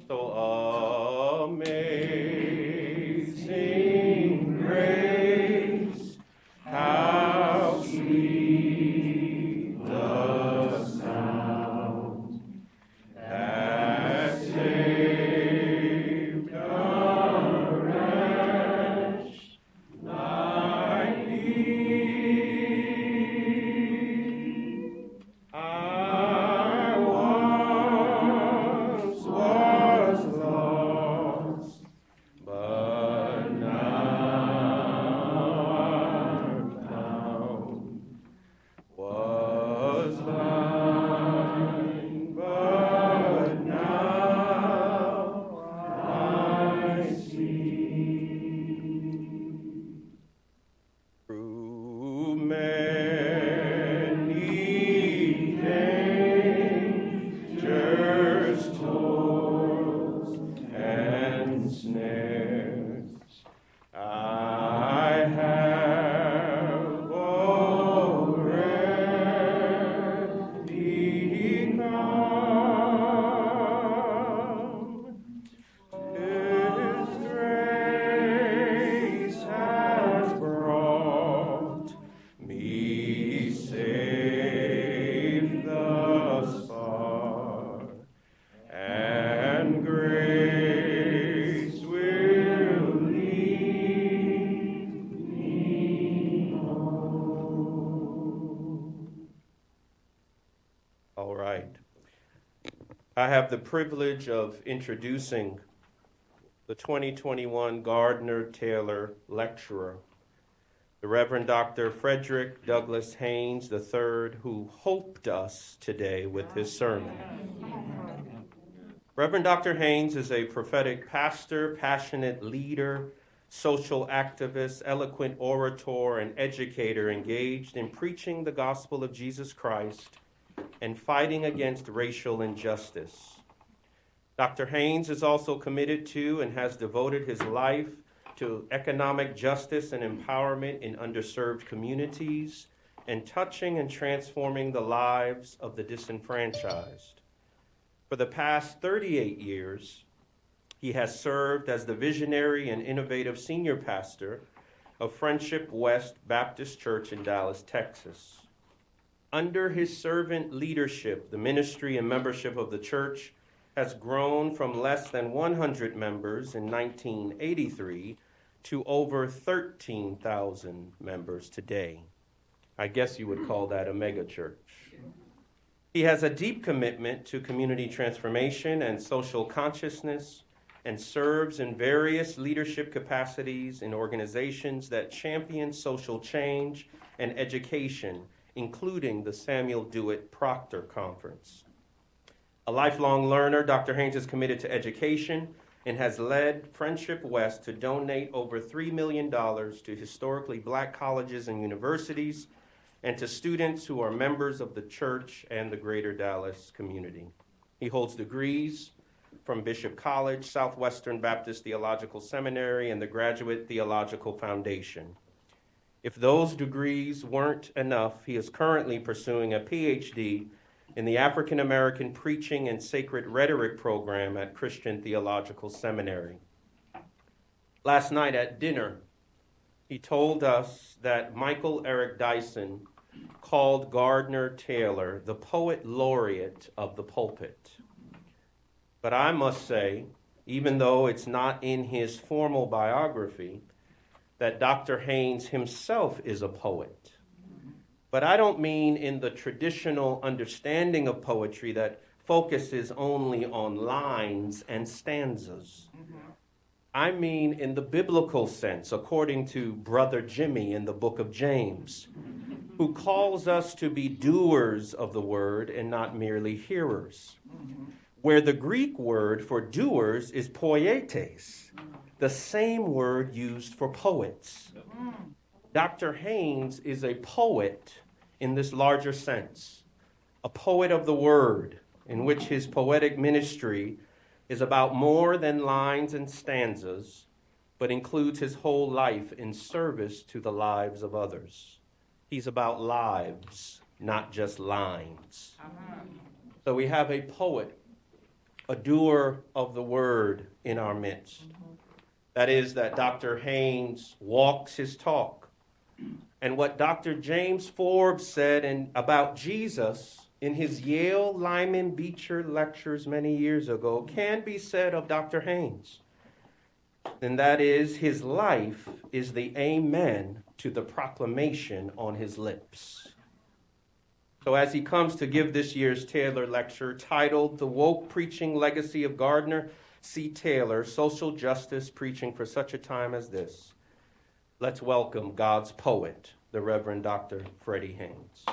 So amazing grace, how sweet the sound that saved a wretch like me. I once was lost, but now I'm found. Was blind, but now I see. Through many dangers, toils, and snares, I have already come. His grace has brought me safe thus far, and grace will lead me home. All right. I have the privilege of introducing the 2021 Gardner Taylor Lecturer, the Reverend Dr. Frederick Douglass Haynes III, who hoped us today with his sermon. Reverend Dr. Haynes is a prophetic pastor, passionate leader, social activist, eloquent orator, and educator engaged in preaching the gospel of Jesus Christ and fighting against racial injustice. Dr. Haynes is also committed to and has devoted his life to economic justice and empowerment in underserved communities and touching and transforming the lives of the disenfranchised. For the past 38 years, he has served as the visionary and innovative senior pastor of Friendship West Baptist Church in Dallas, Texas. Under his servant leadership, the ministry and membership of the church has grown from less than 100 members in 1983 to over 13,000 members today. I guess you would call that a mega church. He has a deep commitment to community transformation and social consciousness and serves in various leadership capacities in organizations that champion social change and education, including the Samuel Dewitt Proctor Conference. A lifelong learner, Dr. Haynes is committed to education and has led Friendship West to donate over $3 million to historically black colleges and universities and to students who are members of the church and the greater Dallas community. He holds degrees from Bishop College, Southwestern Baptist Theological Seminary, and the Graduate Theological Foundation. If those degrees weren't enough, he is currently pursuing a PhD in the African American Preaching and Sacred Rhetoric program at Christian Theological Seminary. Last night at dinner, he told us that Michael Eric Dyson called Gardner Taylor the poet laureate of the pulpit. But I must say, even though it's not in his formal biography, that Dr. Haynes himself is a poet. But I don't mean in the traditional understanding of poetry that focuses only on lines and stanzas. I mean in the biblical sense, according to Brother Jimmy in the book of James, who calls us to be doers of the word and not merely hearers, where the Greek word for doers is poietes, the same word used for poets. Dr. Haynes is a poet in this larger sense, a poet of the word, in which his poetic ministry is about more than lines and stanzas, but includes his whole life in service to the lives of others. He's about lives, not just lines. So we have a poet a doer of the word in our midst. That is, that Dr. Haynes walks his talk. And what Dr. James Forbes said about Jesus in his Yale Lyman Beecher lectures many years ago can be said of Dr. Haynes. And that is, his life is the amen to the proclamation on his lips. So as he comes to give this year's Taylor Lecture, titled The Woke Preaching Legacy of Gardner C. Taylor, Social Justice Preaching for Such a Time as This, let's welcome God's poet, the Reverend Dr. Freddie Haynes.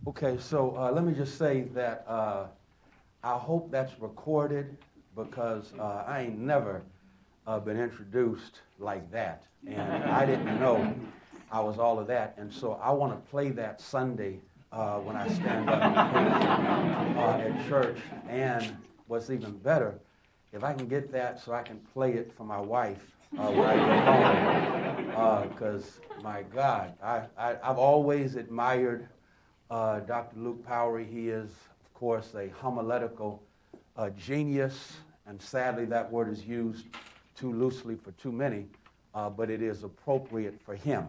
Okay, so let me just say that I hope that's recorded because I ain't never been introduced like that. And I didn't know I was all of that. And so I want to play that Sunday when I stand up at church. And what's even better, if I can get that so I can play it for my wife when I get home. Because, my God, I've always admired Dr. Luke Powery. He is, of course, a homiletical genius, and sadly that word is used too loosely for too many, but it is appropriate for him.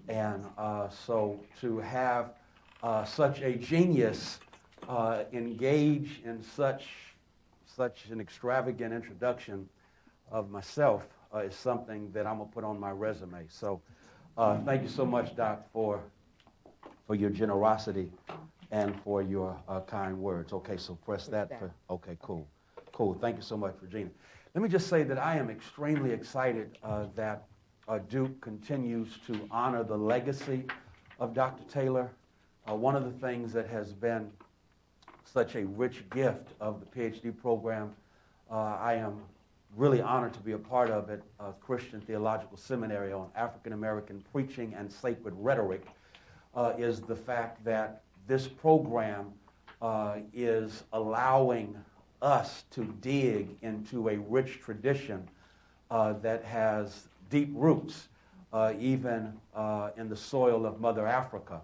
And so to have such a genius engage in such an extravagant introduction of myself is something that I'm going to put on my resume. So thank you so much, Doc, for your generosity and for your kind words. Okay, so press that. Okay, cool. Thank you so much, Regina. Let me just say that I am extremely excited that Duke continues to honor the legacy of Dr. Taylor. One of the things that has been such a rich gift of the PhD program, I am really honored to be a part of it, Christian Theological Seminary on African American Preaching and Sacred Rhetoric, is the fact that this program is allowing us to dig into a rich tradition that has deep roots, even in the soil of Mother Africa.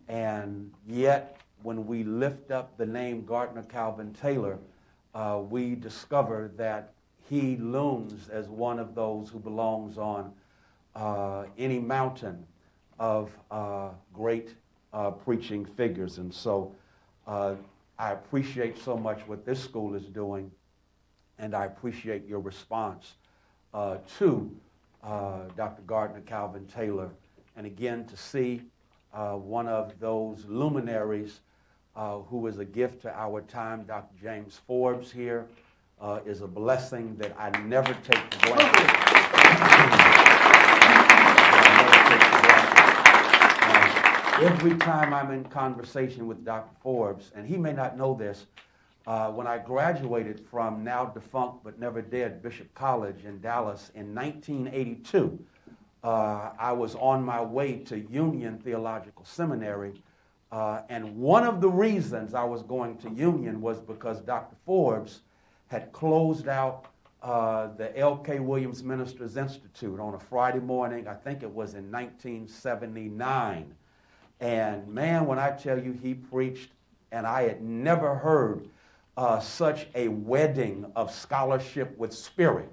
And yet, when we lift up the name Gardner Calvin Taylor, we discover that he looms as one of those who belongs on any mountain of great preaching figures. And so I appreciate so much what this school is doing, and I appreciate your response to Dr. Gardner Calvin Taylor. And again, to see one of those luminaries who is a gift to our time, Dr. James Forbes here, is a blessing that I never take for granted. Every time I'm in conversation with Dr. Forbes, and he may not know this, when I graduated from now defunct but never dead Bishop College in Dallas in 1982, I was on my way to Union Theological Seminary, and one of the reasons I was going to Union was because Dr. Forbes had closed out the L.K. Williams Ministers Institute on a Friday morning. I think it was in 1979. And man, when I tell you he preached, and I had never heard such a wedding of scholarship with spirit.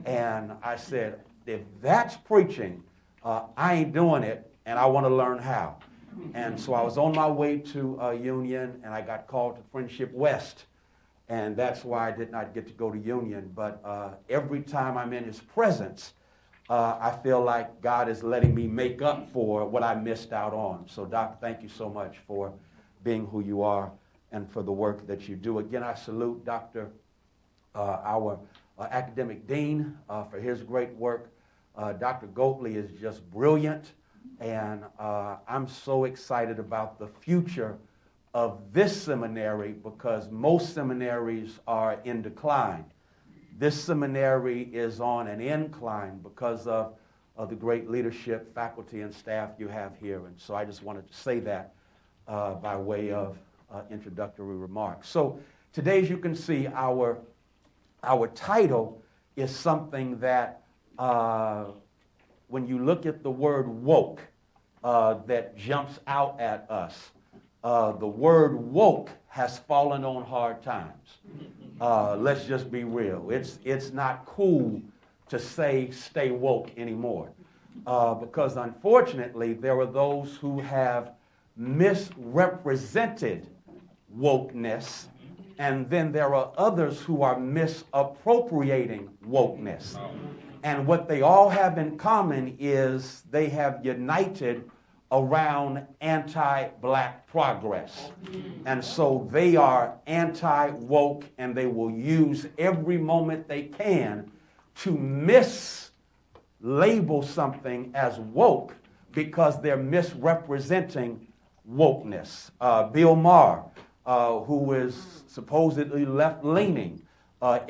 And I said, if that's preaching, I ain't doing it, and I want to learn how. And so I was on my way to Union, and I got called to Friendship West. And that's why I did not get to go to Union. But every time I'm in his presence, I feel like God is letting me make up for what I missed out on. So, Doc, thank you so much for being who you are and for the work that you do. Again, I salute Dr. Our academic dean for his great work. Dr. Goatley is just brilliant, and I'm so excited about the future of this seminary because most seminaries are in decline. This seminary is on an incline because of the great leadership, faculty, and staff you have here. And so I just wanted to say that by way of introductory remarks. So today, as you can see, our title is something that when you look at the word woke, that jumps out at us. The word woke has fallen on hard times. Let's just be real. It's not cool to say stay woke anymore. Because unfortunately, there are those who have misrepresented wokeness, and then there are others who are misappropriating wokeness. And what they all have in common is they have united around anti-black progress. And so they are anti-woke, and they will use every moment they can to mislabel something as woke because they're misrepresenting wokeness. Bill Maher, who is supposedly left-leaning,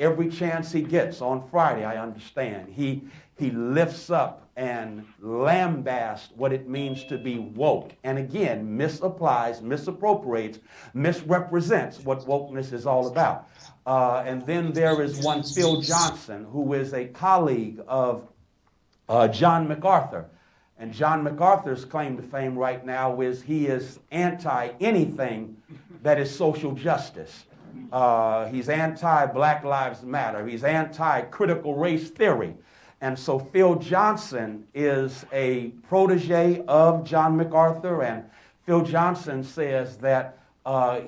every chance he gets on Friday, I understand, he lifts up and lambasts what it means to be woke. And again, misapplies, misappropriates, misrepresents what wokeness is all about. And then there is one Phil Johnson, who is a colleague of John MacArthur. And John MacArthur's claim to fame right now is he is anti-anything that is social justice. He's anti-Black Lives Matter. He's anti-critical race theory. And so Phil Johnson is a protege of John MacArthur, and Phil Johnson says that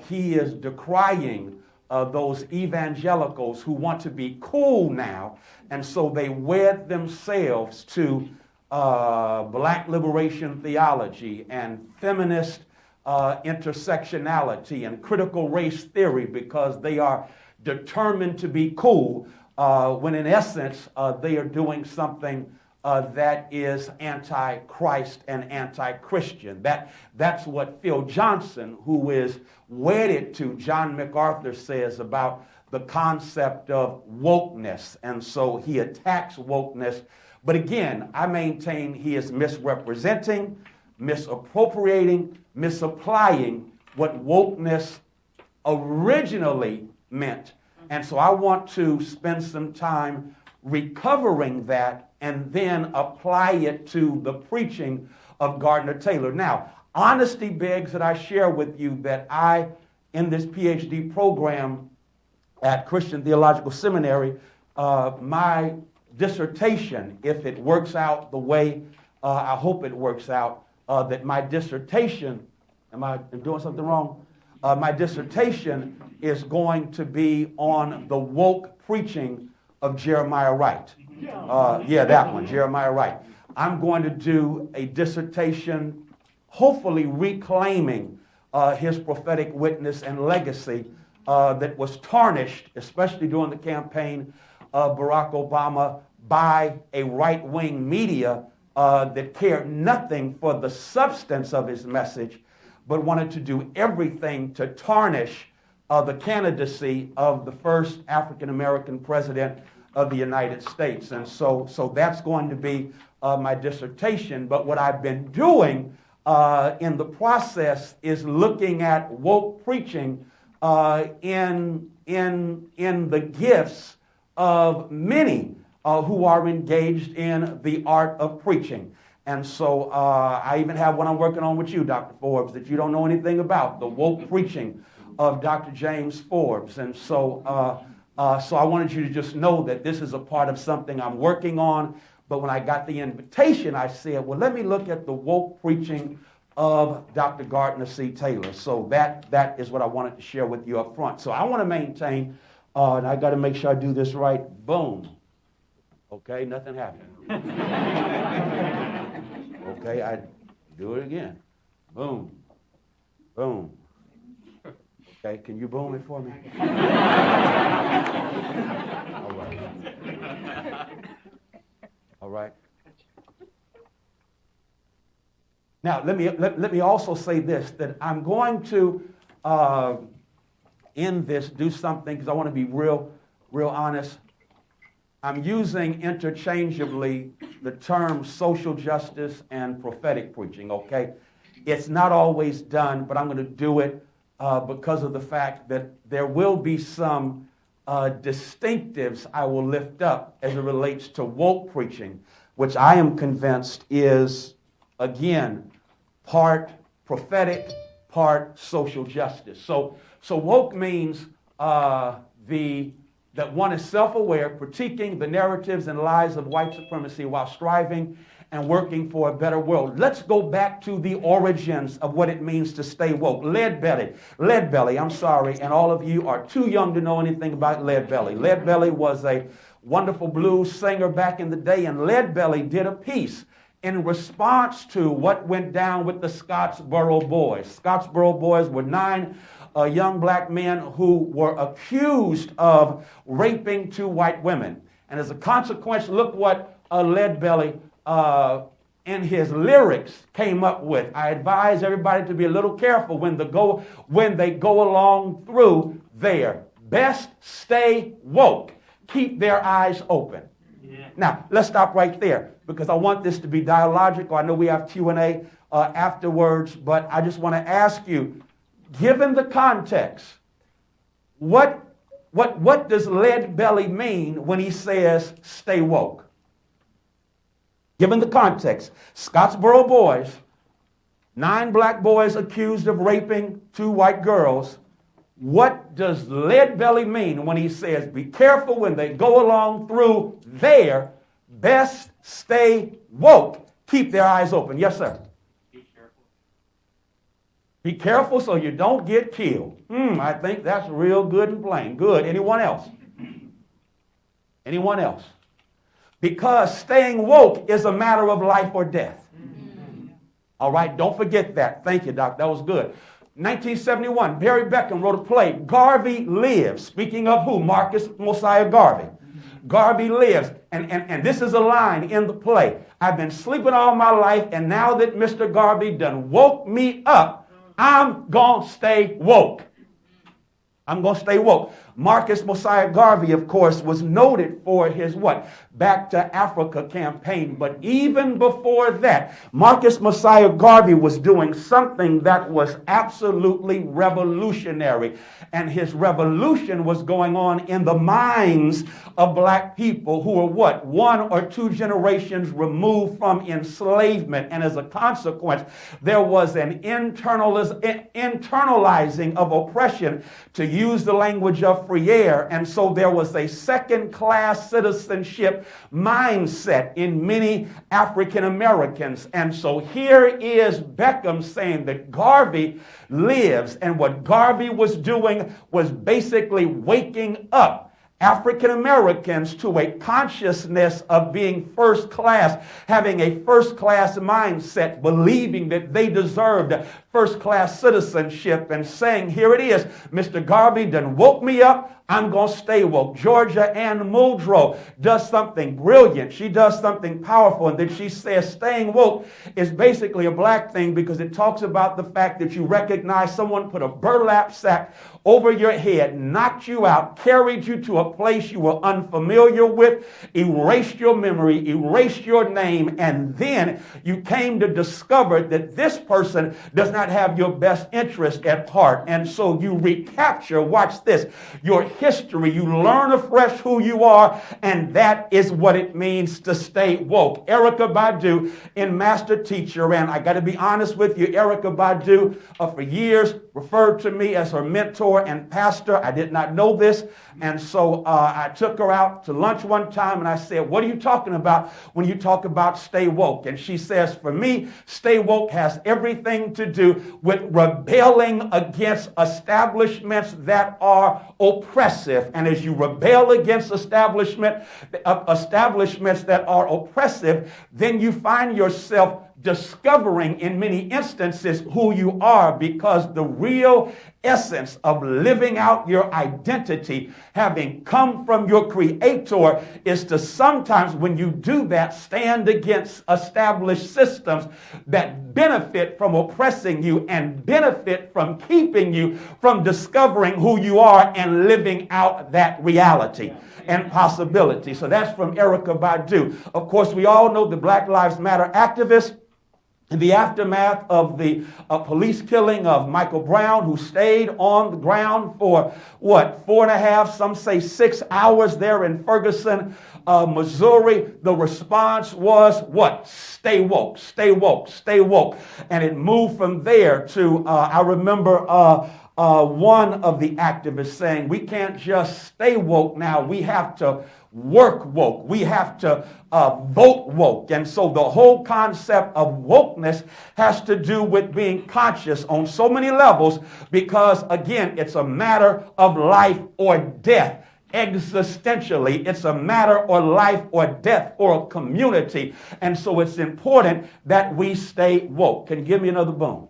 he is decrying those evangelicals who want to be cool now, and so they wed themselves to black liberation theology and feminist intersectionality and critical race theory because they are determined to be cool, when in essence they are doing something that is anti-Christ and anti-Christian. That's what Phil Johnson, who is wedded to John MacArthur, says about the concept of wokeness. And so he attacks wokeness. But again, I maintain he is misrepresenting, misappropriating, misapplying what wokeness originally meant. And so I want to spend some time recovering that and then apply it to the preaching of Gardner Taylor. Now, honesty begs that I share with you that I, in this PhD program at Christian Theological Seminary, my dissertation, if it works out the way I hope it works out, that my dissertation, am I doing something wrong? My dissertation is going to be on the woke preaching of Jeremiah Wright. That one, Jeremiah Wright. I'm going to do a dissertation, hopefully reclaiming his prophetic witness and legacy that was tarnished, especially during the campaign of Barack Obama, by a right-wing media that cared nothing for the substance of his message, but wanted to do everything to tarnish the candidacy of the first African-American president of the United States. And so that's going to be my dissertation. But what I've been doing in the process is looking at woke preaching in the gifts of many who are engaged in the art of preaching. And so I even have one I'm working on with you, Dr. Forbes, that you don't know anything about, the woke preaching of Dr. James Forbes. And so I wanted you to just know that this is a part of something I'm working on. But when I got the invitation, I said, well, let me look at the woke preaching of Dr. Gardner C. Taylor. So that is what I wanted to share with you up front. So I want to maintain, and I got to make sure I do this right, boom. Okay, nothing happened. Okay, I do it again. Boom. Boom. Okay, can you boom it for me? All right. All right. Now, let me also say this, that I'm going to end this, do something, because I want to be real honest. I'm using interchangeably the terms social justice and prophetic preaching, okay? It's not always done, but I'm going to do it because of the fact that there will be some distinctives I will lift up as it relates to woke preaching, which I am convinced is, again, part prophetic, part social justice. So woke means that one is self-aware, critiquing the narratives and lies of white supremacy while striving and working for a better world. Let's go back to the origins of what it means to stay woke. Leadbelly, I'm sorry, and all of you are too young to know anything about Leadbelly. Leadbelly was a wonderful blues singer back in the day, and Leadbelly did a piece in response to what went down with the Scottsboro Boys. Scottsboro Boys were 9 young black men who were accused of raping 2 white women. And as a consequence, look what Leadbelly in his lyrics came up with. I advise everybody to be a little careful when they go along through there. Best stay woke. Keep their eyes open. Yeah. Now, let's stop right there because I want this to be dialogical. I know we have Q&A afterwards, but I just want to ask you, given the context, what does Leadbelly mean when he says stay woke? Given the context, Scottsboro Boys, 9 black boys accused of raping 2 white girls. What does Leadbelly mean when he says, be careful when they go along through there, best stay woke, keep their eyes open? Yes, sir. Be careful. Be careful so you don't get killed. I think that's real good and plain. Good. Anyone else? Anyone else? Because staying woke is a matter of life or death. All right, don't forget that. Thank you, Doc. That was good. 1971, Barry Beckham wrote a play, Garvey Lives. Speaking of who? Marcus Mosiah Garvey. Garvey lives. And this is a line in the play. I've been sleeping all my life, and now that Mr. Garvey done woke me up, I'm going to stay woke. I'm going to stay woke. Marcus Mosiah Garvey, of course, was noted for his what? Back to Africa campaign. But even before that, Marcus Mosiah Garvey was doing something that was absolutely revolutionary. And his revolution was going on in the minds of black people who were what? 1 or 2 generations removed from enslavement. And as a consequence, there was an internalizing of oppression, to use the language of Freire. And so there was a second-class citizenship mindset in many African Americans. And so here is Beckham saying that Garvey lives, and what Garvey was doing was basically waking up African Americans to a consciousness of being first class, having a first class mindset, believing that they deserved first class citizenship, and saying, here it is, Mr. Garvey done woke me up, I'm going to stay woke. Georgia Ann Muldrow does something brilliant. She does something powerful, and then she says staying woke is basically a black thing because it talks about the fact that you recognize someone put a burlap sack over your head, knocked you out, carried you to a place you were unfamiliar with, erased your memory, erased your name, and then you came to discover that this person does not have your best interest at heart. And so you recapture, watch this, your history. You learn afresh who you are, and that is what it means to stay woke. Erykah Badu in Master Teacher, and I got to be honest with you, Erykah Badu for years referred to me as her mentor and pastor. I did not know this, and so I took her out to lunch one time, and I said, what are you talking about when you talk about stay woke? And she says, for me, stay woke has everything to do with rebelling against establishments that are oppressive. And as you rebel against establishments that are oppressive, then you find yourself discovering in many instances who you are, because the real essence of living out your identity, having come from your Creator, is to sometimes, when you do that, stand against established systems that benefit from oppressing you and benefit from keeping you from discovering who you are and living out that reality and possibility. So that's from Erykah Badu. Of course, we all know the Black Lives Matter activists. In the aftermath of the police killing of Michael Brown, who stayed on the ground for, 4.5, some say 6 hours there in Ferguson, Missouri, the response was what? Stay woke, stay woke, stay woke. And it moved from there to, I remember one of the activists saying, we can't just stay woke now, we have to work woke. We have to vote woke. And so the whole concept of wokeness has to do with being conscious on so many levels because, again, it's a matter of life or death. Existentially, it's a matter or life or death for a community. And so it's important that we stay woke. Can you give me another boom?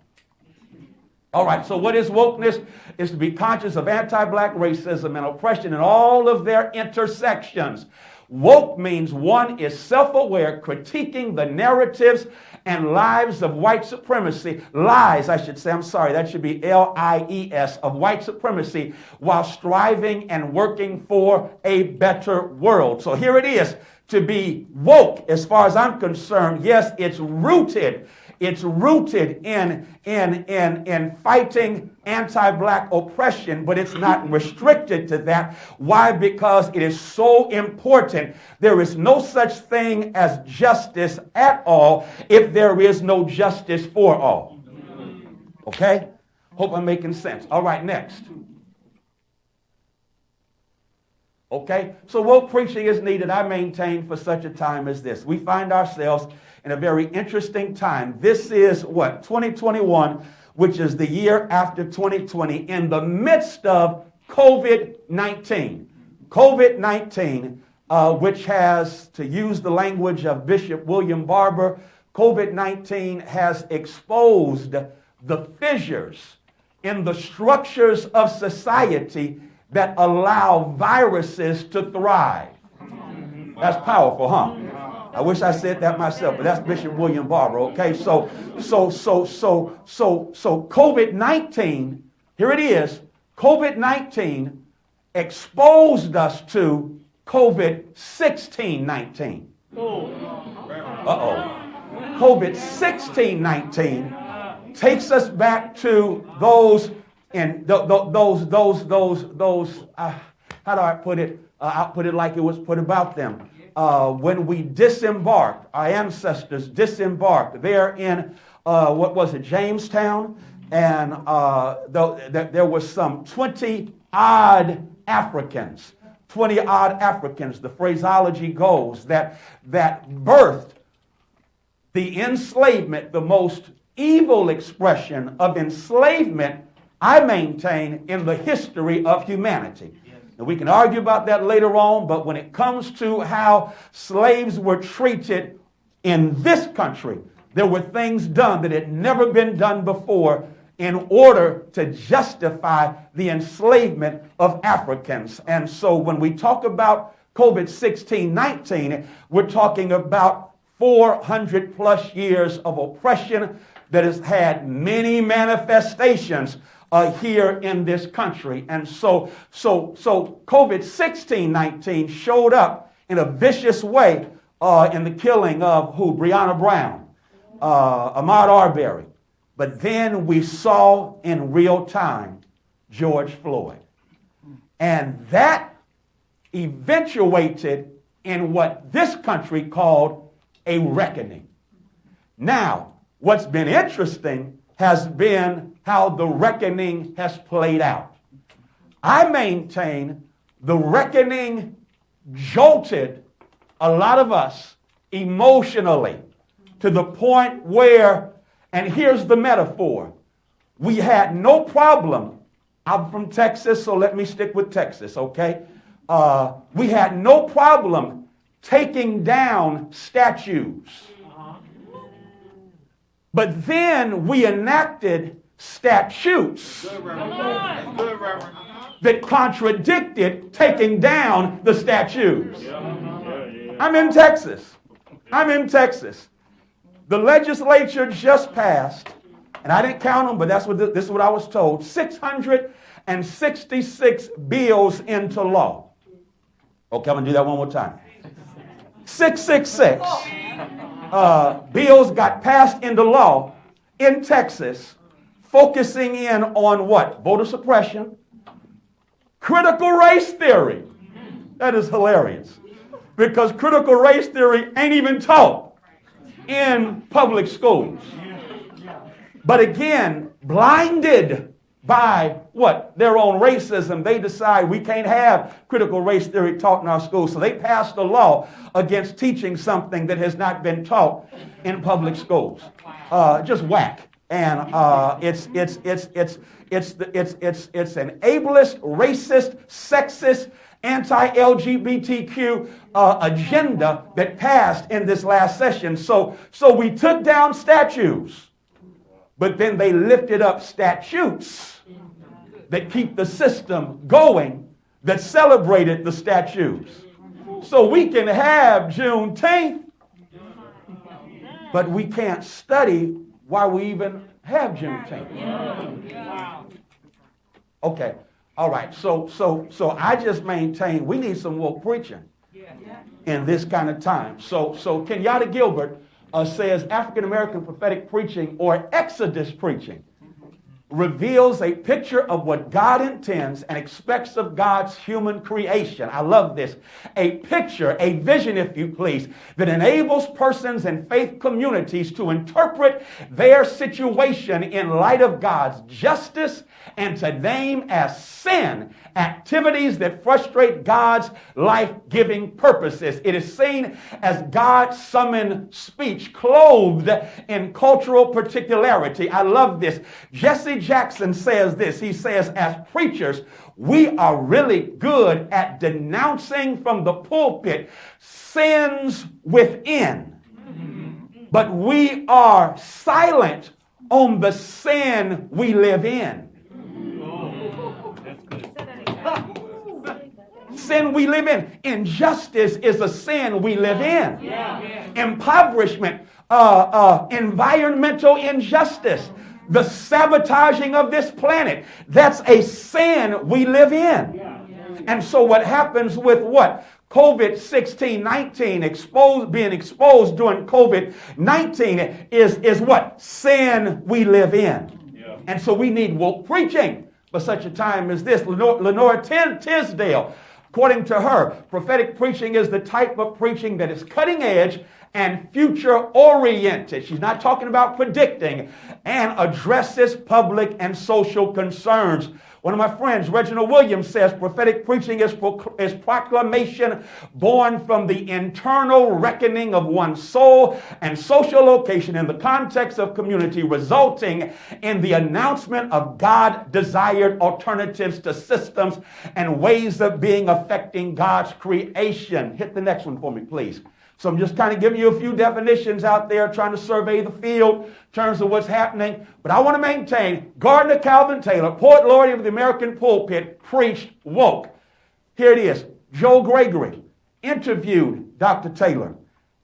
All right, so what is wokeness? Is to be conscious of anti-black racism and oppression and all of their intersections. Woke means one is self-aware, critiquing the narratives and lives of white supremacy. Lies, I should say, I'm sorry, that should be L-I-E-S, of white supremacy, while striving and working for a better world. So here it is, to be woke, as far as I'm concerned, yes, it's rooted in fighting anti-black oppression, but it's not restricted to that. Why? Because it is so important. There is no such thing as justice at all if there is no justice for all. Okay? Hope I'm making sense. All right, next. Okay? So woke preaching is needed, I maintain, for such a time as this. We find ourselves in a very interesting time. This is 2021, which is the year after 2020, in the midst of COVID-19. COVID-19, which has, to use the language of Bishop William Barber, COVID-19 has exposed the fissures in the structures of society that allow viruses to thrive. That's powerful, huh? I wish I said that myself, but that's Bishop William Barber, okay? So COVID-19, here it is, COVID-19 exposed us to COVID-16-19. COVID-16-19 takes us back to those, and how do I put it? I'll put it like it was put about them. When we disembarked, our ancestors disembarked there in, Jamestown? And there was some 20-odd Africans. The phraseology goes that birthed the enslavement, the most evil expression of enslavement, I maintain, in the history of humanity. Now, we can argue about that later on, but when it comes to how slaves were treated in this country, there were things done that had never been done before in order to justify the enslavement of Africans. And so when we talk about COVID-16-19, we're talking about 400 plus years of oppression that has had many manifestations here in this country. And so COVID-16-19 showed up in a vicious way in the killing of Breonna Brown, Ahmaud Arbery. But then we saw in real time George Floyd. And that eventuated in what this country called a reckoning. Now, what's been interesting has been how the reckoning has played out. I maintain the reckoning jolted a lot of us emotionally to the point where, and here's the metaphor, we had no problem. I'm from Texas, so let me stick with Texas, okay? We had no problem taking down statues. But then we enacted statutes that contradicted taking down the statues. I'm in Texas. The legislature just passed, and I didn't count them, but this is what I was told, 666 bills into law. Okay, I'm going to do that one more time. 666. bills got passed into law in Texas, focusing in on what? Voter suppression, critical race theory. That is hilarious, because critical race theory ain't even taught in public schools. But again, blinded by what? Their own racism, they decide we can't have critical race theory taught in our schools. So they passed a law against teaching something that has not been taught in public schools. Just whack. And it's an ableist, racist, sexist, anti-LGBTQ agenda that passed in this last session. So we took down statues, but then they lifted up statutes that keep the system going, that celebrated the statues. So we can have Juneteenth, but we can't study why we even have Juneteenth. Okay, all right. So I just maintain we need some woke preaching in this kind of time. So Kenyatta Gilbert says African American prophetic preaching or Exodus preaching reveals a picture of what God intends and expects of God's human creation. I love this. A picture, a vision, if you please, that enables persons and faith communities to interpret their situation in light of God's justice and to name as sin activities that frustrate God's life-giving purposes. It is seen as God-summoned speech clothed in cultural particularity. I love this. Jesse Jackson says this. He says, as preachers, we are really good at denouncing from the pulpit sins within, but we are silent on the sin we live in. Sin we live in. Injustice is a sin we live in. Impoverishment, environmental injustice, the sabotaging of this planet, that's a sin we live in. And so what happens with what? COVID-16, 19, being exposed during COVID-19 is what? Sin we live in. And so we need woke preaching for such a time as this. Lenora Tisdale, according to her, prophetic preaching is the type of preaching that is cutting edge and future oriented. She's not talking about predicting, and addresses public and social concerns. One of my friends, Reginald Williams, says prophetic preaching is proclamation born from the internal reckoning of one's soul and social location in the context of community, resulting in the announcement of God-desired alternatives to systems and ways of being affecting God's creation. Hit the next one for me, please. So I'm just kind of giving you a few definitions out there, trying to survey the field in terms of what's happening. But I want to maintain Gardner Calvin Taylor, poet laureate of the American pulpit, preached woke. Here it is. Joe Gregory interviewed Dr. Taylor.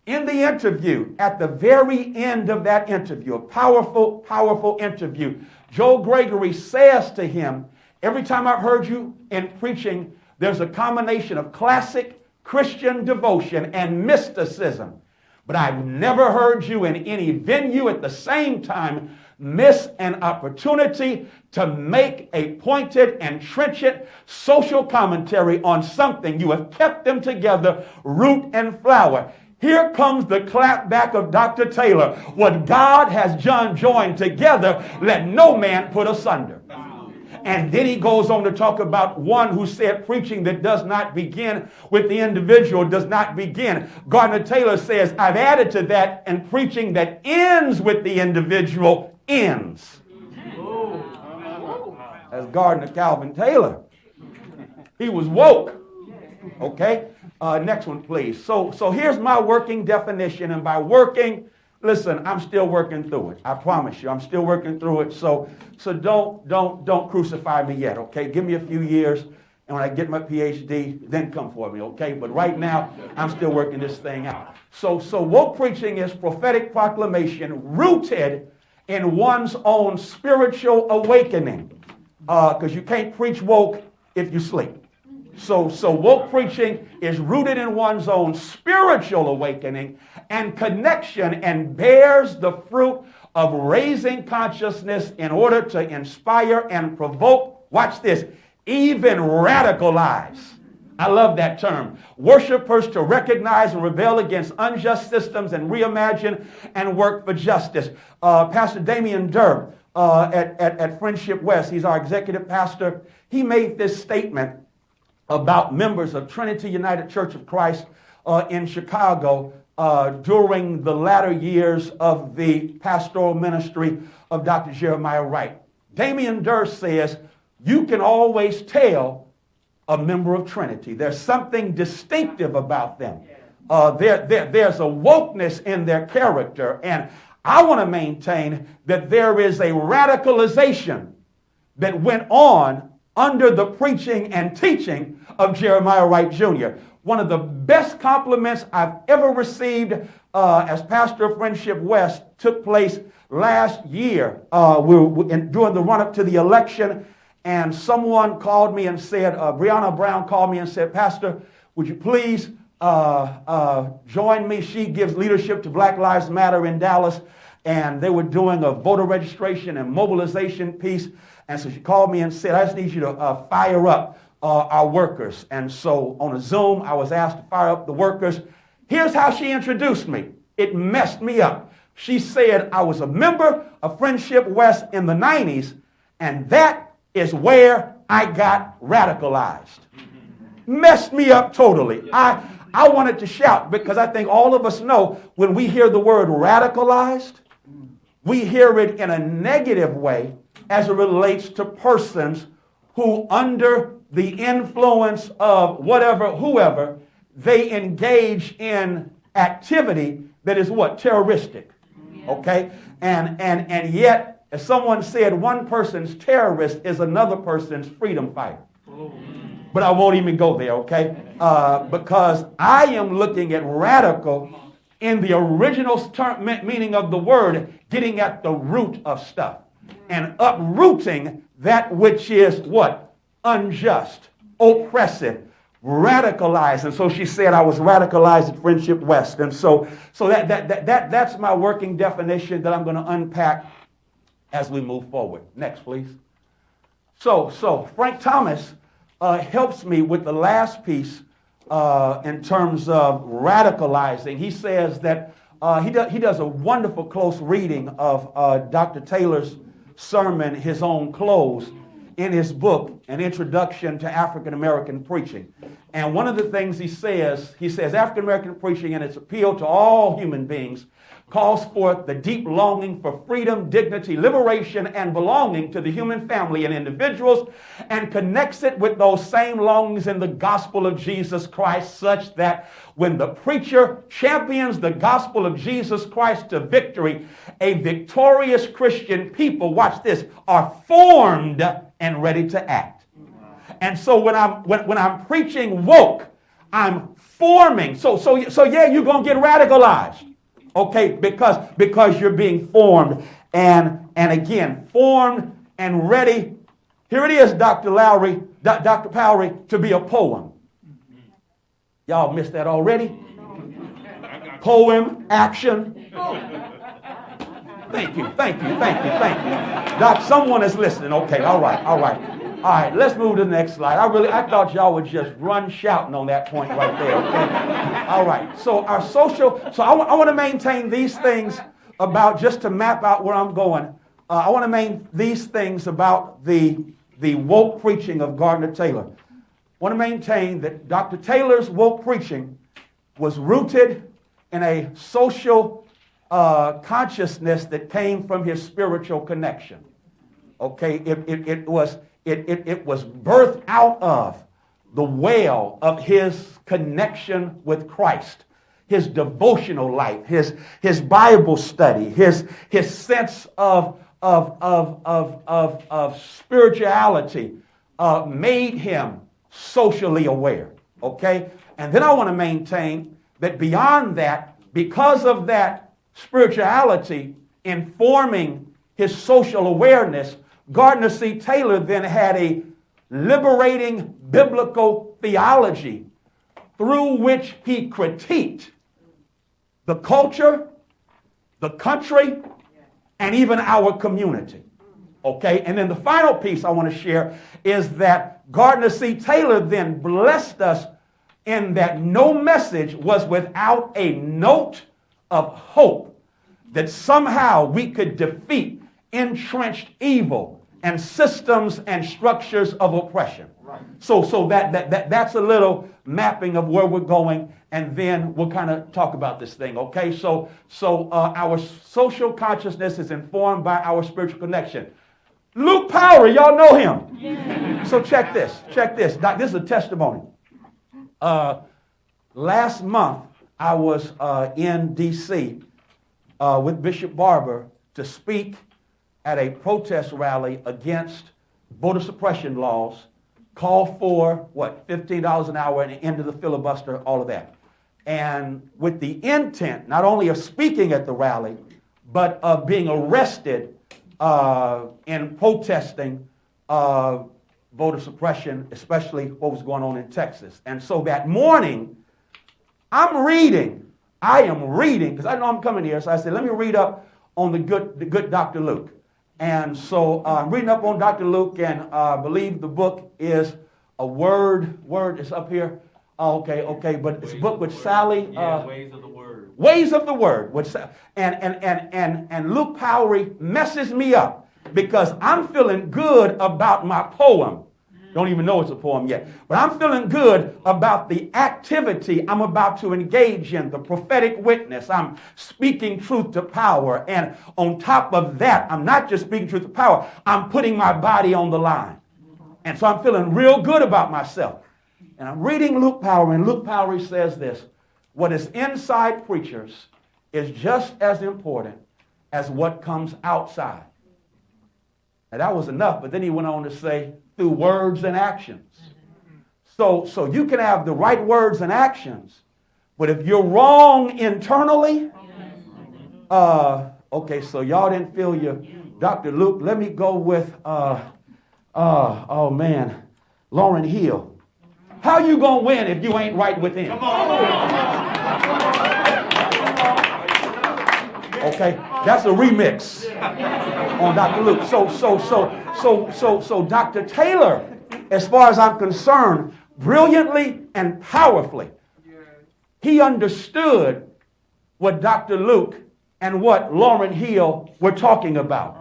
In the interview, at the very end of that interview, a powerful, powerful interview, Joe Gregory says to him, every time I've heard you in preaching, there's a combination of classic Christian devotion and mysticism. But I've never heard you in any venue at the same time miss an opportunity to make a pointed and trenchant social commentary on something. You have kept them together, root and flower. Here comes the clap back of Dr. Taylor. What God has joined together, let no man put asunder. And then he goes on to talk about one who said preaching that does not begin with the individual does not begin. Gardner Taylor says, I've added to that, and preaching that ends with the individual ends. That's Gardner Calvin Taylor. He was woke. Okay? Next one, please. So here's my working definition. And by working, listen, I'm still working through it. I promise you, I'm still working through it. So don't crucify me yet, okay? Give me a few years, and when I get my PhD, then come for me, okay? But right now, I'm still working this thing out. So woke preaching is prophetic proclamation rooted in one's own spiritual awakening, because you can't preach woke if you sleep. So woke preaching is rooted in one's own spiritual awakening and connection and bears the fruit of raising consciousness in order to inspire and provoke, watch this, even radicalize. I love that term. Worshipers to recognize and rebel against unjust systems and reimagine and work for justice. Pastor Damian Durr at Friendship West, he's our executive pastor, he made this statement about members of Trinity United Church of Christ in Chicago during the latter years of the pastoral ministry of Dr. Jeremiah Wright. Damian Durr says, you can always tell a member of Trinity. There's something distinctive about them. There's a wokeness in their character. And I want to maintain that there is a radicalization that went on under the preaching and teaching of Jeremiah Wright Jr. One of the best compliments I've ever received as pastor of Friendship West took place last year during the run-up to the election. And someone called me and said, Brianna Brown called me and said, Pastor, would you please join me? She gives leadership to Black Lives Matter in Dallas. And they were doing a voter registration and mobilization piece. And so she called me and said, I just need you to fire up our workers. And so on a Zoom, I was asked to fire up the workers. Here's how she introduced me. It messed me up. She said I was a member of Friendship West in the 90s, and that is where I got radicalized. Messed me up totally. I wanted to shout because I think all of us know when we hear the word radicalized, we hear it in a negative way as it relates to persons who, under the influence of whoever, they engage in activity that is what? Terroristic. Okay? And yet, as someone said, one person's terrorist is another person's freedom fighter. But I won't even go there, okay? Because I am looking at radical in the original term, meaning of the word, getting at the root of stuff and uprooting that which is what? Unjust, oppressive, radicalized. And so she said I was radicalized at Friendship West. And so that's my working definition that I'm going to unpack as we move forward. Next, please. So Frank Thomas helps me with the last piece in terms of radicalizing. He says that he does a wonderful close reading of Dr. Taylor's sermon, His Own Clothes, in his book, An Introduction to African American Preaching. And one of the things he says African American preaching and its appeal to all human beings calls forth the deep longing for freedom, dignity, liberation, and belonging to the human family and individuals, and connects it with those same longings in the gospel of Jesus Christ, such that when the preacher champions the gospel of Jesus Christ to victory, a victorious Christian people, watch this, are formed and ready to act. And so when I'm preaching woke, I'm forming. So yeah, you're gonna get radicalized. Okay, because you're being formed and again, formed and ready. Here it is, Dr. Powery, to be a poem. Y'all missed that already? Poem, action. Thank you. Doc, someone is listening. Okay, all right, let's move to the next slide. I thought y'all would just run shouting on that point right there. Okay? All right, so our social, I want to maintain these things about, just to map out where I'm going, I want to maintain these things about the woke preaching of Gardner Taylor. I want to maintain that Dr. Taylor's woke preaching was rooted in a social consciousness that came from his spiritual connection. Okay, it was birthed out of the well of his connection with Christ, his devotional life, his Bible study, his sense of spirituality made him socially aware. Okay, and then I want to maintain that beyond that, because of that spirituality informing his social awareness, Gardner C. Taylor then had a liberating biblical theology through which he critiqued the culture, the country, and even our community. Okay, and then the final piece I want to share is that Gardner C. Taylor then blessed us in that no message was without a note of hope that somehow we could defeat entrenched evil and systems and structures of oppression. Right. So that's a little mapping of where we're going, and then we'll kind of talk about this thing, okay? So our social consciousness is informed by our spiritual connection. Luke Power, y'all know him. Yeah. So check this. This is a testimony. Last month, I was in D.C. With Bishop Barber to speak at a protest rally against voter suppression laws, call for, $15 an hour and the end of the filibuster, all of that. And with the intent, not only of speaking at the rally, but of being arrested in protesting voter suppression, especially what was going on in Texas. And so that morning, I am reading, because I know I'm coming here, so I said, let me read up on the good Dr. Luke. And so I'm reading up on Dr. Luke, and I believe the book is a word is up here. Okay, but it's a book with Sally. Ways of the Word. Ways of the Word. And Luke Powery messes me up because I'm feeling good about my poem. Don't even know it's a poem yet. But I'm feeling good about the activity I'm about to engage in, the prophetic witness. I'm speaking truth to power. And on top of that, I'm not just speaking truth to power, I'm putting my body on the line. And so I'm feeling real good about myself. And I'm reading Luke Power, and Luke Power says this: what is inside preachers is just as important as what comes outside. Now that was enough, but then he went on to say, through words and actions. So you can have the right words and actions, but if you're wrong internally, okay, so y'all didn't feel your Dr. Luke. Let me go with, Lauryn Hill. How you gonna win if you ain't right within? Come on. Okay, that's a remix on Dr. Luke. So Dr. Taylor, as far as I'm concerned, brilliantly and powerfully, he understood what Dr. Luke and what Lauryn Hill were talking about.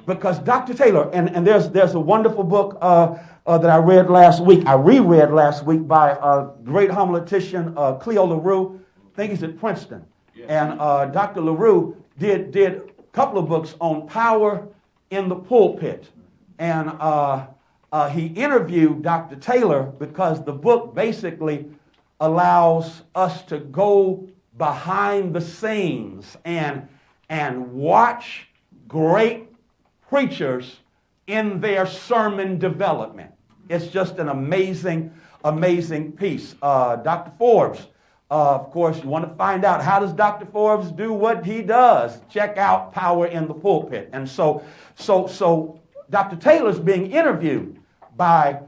Because Dr. Taylor, and there's a wonderful book that I read last week, I reread last week by a great homiletician, Cleo LaRue. I think he's at Princeton. And Dr. LaRue did a couple of books on power in the pulpit. And he interviewed Dr. Taylor because the book basically allows us to go behind the scenes and watch great preachers in their sermon development. It's just an amazing piece. Dr. Forbes, of course, you want to find out how does Dr. Forbes do what he does. Check out Power in the Pulpit. And so Dr. Taylor's being interviewed by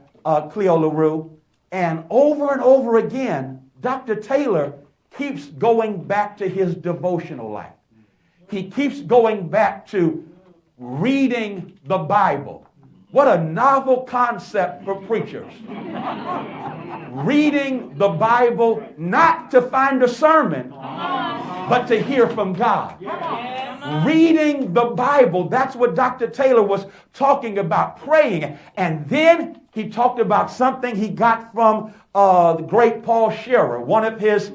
Cleo LaRue, and over again, Dr. Taylor keeps going back to his devotional life. He keeps going back to reading the Bible. What a novel concept for preachers. Reading the Bible not to find a sermon, but to hear from God. Reading the Bible, that's what Dr. Taylor was talking about, praying. And then he talked about something he got from the great Paul Scherer. One of his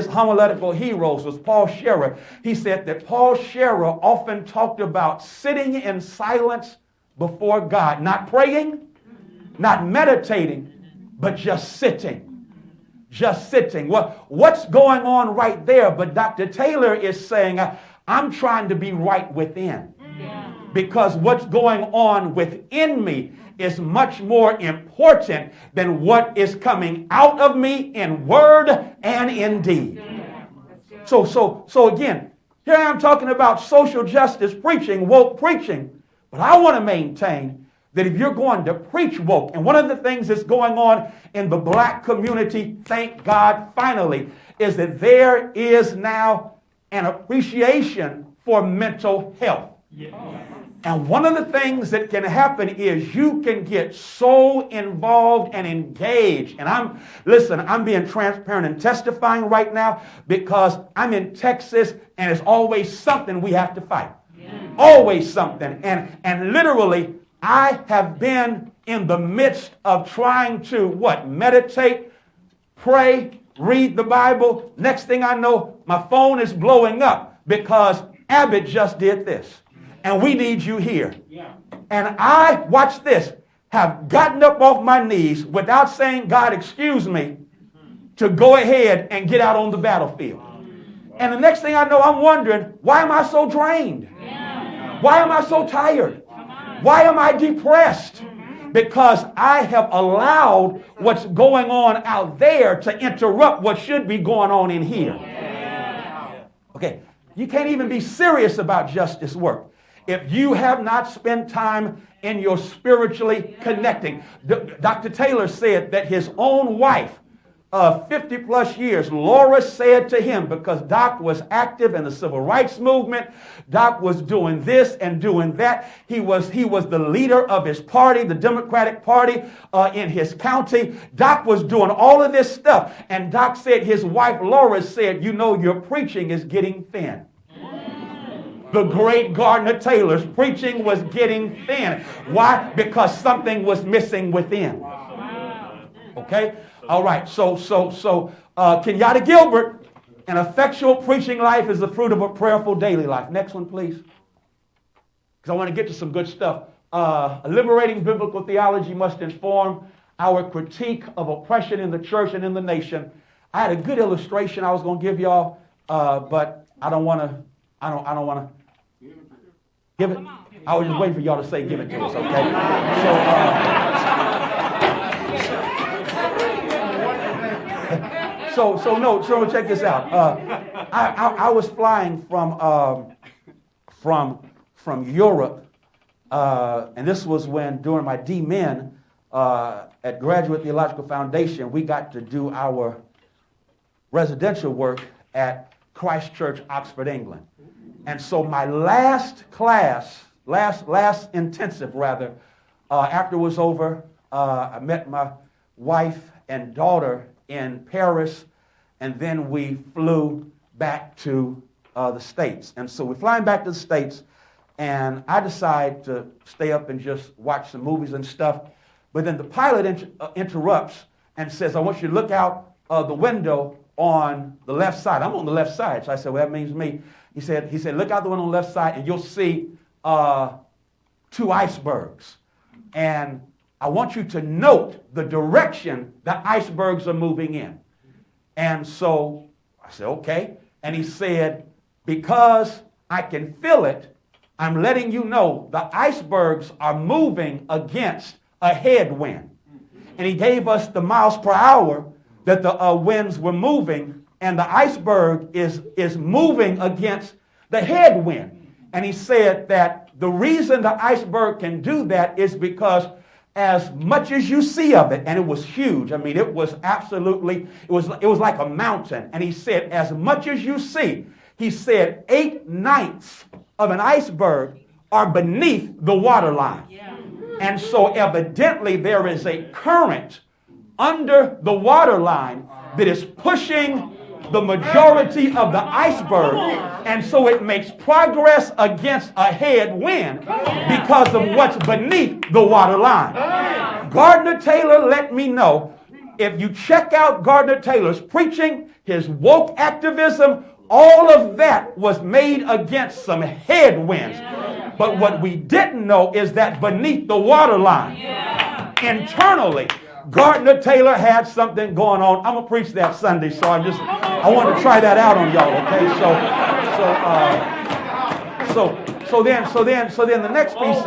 homiletical heroes was Paul Scherer. He said that Paul Scherer often talked about sitting in silence before God, not praying, not meditating, but just sitting. Just sitting. Well, what's going on right there? But Dr. Taylor is saying, I'm trying to be right within. Because what's going on within me is much more important than what is coming out of me in word and in deed. So again, here I am talking about social justice preaching, woke preaching, but I want to maintain that if you're going to preach woke, and one of the things that's going on in the black community, thank God, finally, is that there is now an appreciation for mental health. And one of the things that can happen is you can get so involved and engaged. And I'm being transparent and testifying right now because I'm in Texas and it's always something we have to fight. Always something. And literally, I have been in the midst of trying to meditate, pray, read the Bible. Next thing I know, my phone is blowing up because Abbott just did this. And we need you here. And I, watch this, have gotten up off my knees without saying, God, excuse me, to go ahead and get out on the battlefield. And the next thing I know, I'm wondering, why am I so drained? Why am I so tired? Why am I depressed? Because I have allowed what's going on out there to interrupt what should be going on in here. Okay, you can't even be serious about justice work if you have not spent time in your spiritually connecting. Dr. Taylor said that his own wife of 50 plus years, Laura, said to him, because Doc was active in the civil rights movement, Doc was doing this and doing that. He was the leader of his party, the Democratic Party in his county. Doc was doing all of this stuff. And Doc said, his wife Laura said, your preaching is getting thin. The great Gardner Taylor's preaching was getting thin. Why? Because something was missing within. Okay? All right. So, Kenyatta Gilbert, an effectual preaching life is the fruit of a prayerful daily life. Next one, please. Because I want to get to some good stuff. A liberating biblical theology must inform our critique of oppression in the church and in the nation. I had a good illustration I was going to give y'all, but I don't want to give it. I was just waiting for y'all to say give it to us, okay? So check this out. I was flying from Europe, and this was when during my D-Min at Graduate Theological Foundation, we got to do our residential work at Christ Church, Oxford, England. And so my last intensive after it was over, I met my wife and daughter in Paris, and then we flew back to the States. And so we're flying back to the States, and I decide to stay up and just watch some movies and stuff. But then the pilot interrupts and says, I want you to look out the window on the left side. I'm on the left side. So I said, well, that means me. He said, look out the window on the left side and you'll see 2 icebergs. And I want you to note the direction the icebergs are moving in. And so I said, okay. And he said, because I can feel it, I'm letting you know the icebergs are moving against a headwind. And he gave us the miles per hour that the winds were moving, and the iceberg is moving against the headwind. And he said that the reason the iceberg can do that is because as much as you see of it, and it was huge, I mean, it was absolutely, it was like a mountain. And he said, as much as you see, he said 8/9 of an iceberg are beneath the waterline. Yeah. And so evidently there is a current under the waterline that is pushing the majority of the iceberg, and so it makes progress against a headwind because of what's beneath the waterline. Gardner Taylor let me know, if you check out Gardner Taylor's preaching, his woke activism, all of that was made against some headwinds. But what we didn't know is that beneath the waterline, internally, Gardner Taylor had something going on. I'm going to preach that Sunday, so I want to try that out on y'all, okay? So then the next piece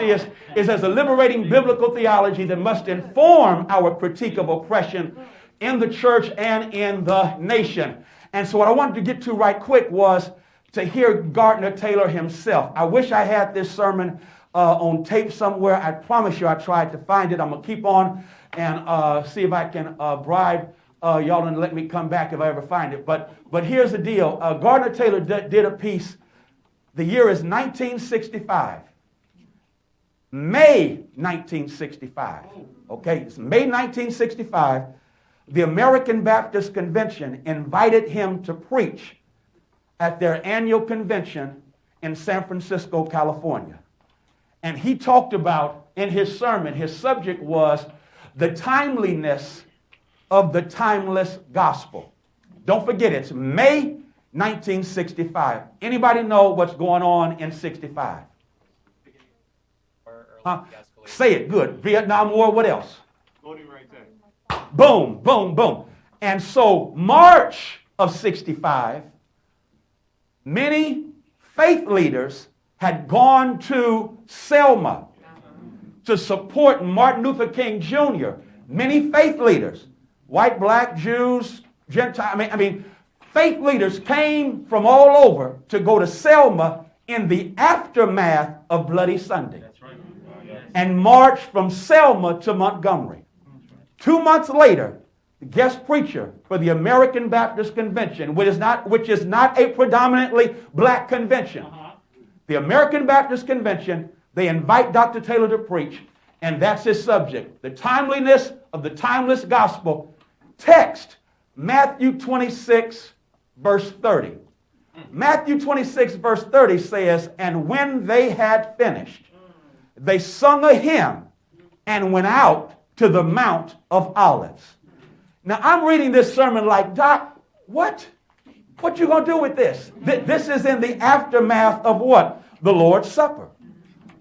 is as a liberating biblical theology that must inform our critique of oppression in the church and in the nation. And so what I wanted to get to right quick was to hear Gardner Taylor himself. I wish I had this sermon on tape somewhere. I promise you I tried to find it. I'm going to keep on and see if I can bribe y'all and let me come back if I ever find it. But here's the deal. Gardner Taylor did a piece. The year is 1965. May 1965. Okay, it's May 1965. The American Baptist Convention invited him to preach at their annual convention in San Francisco, California. And he talked about, in his sermon, his subject was the timeliness of the timeless gospel. Don't forget, it's May 1965. Anybody know what's going on in 65? Huh? Say it good. Vietnam War, what else? Voting Rights Act. Boom, boom, boom. And so March of 65, many faith leaders had gone to Selma to support Martin Luther King Jr. Many faith leaders, white, black, Jews, Gentile, I mean, faith leaders came from all over to go to Selma in the aftermath of Bloody Sunday. That's right. And marched from Selma to Montgomery. 2 months later, the guest preacher for the American Baptist Convention, which is not a predominantly black convention. The American Baptist Convention, they invite Dr. Taylor to preach, and that's his subject. The timeliness of the timeless gospel. Text, Matthew 26, verse 30. Matthew 26, verse 30 says, "And when they had finished, they sung a hymn and went out to the Mount of Olives." Now, I'm reading this sermon like, Doc, what? What you going to do with this? This is in the aftermath of what? The Lord's Supper,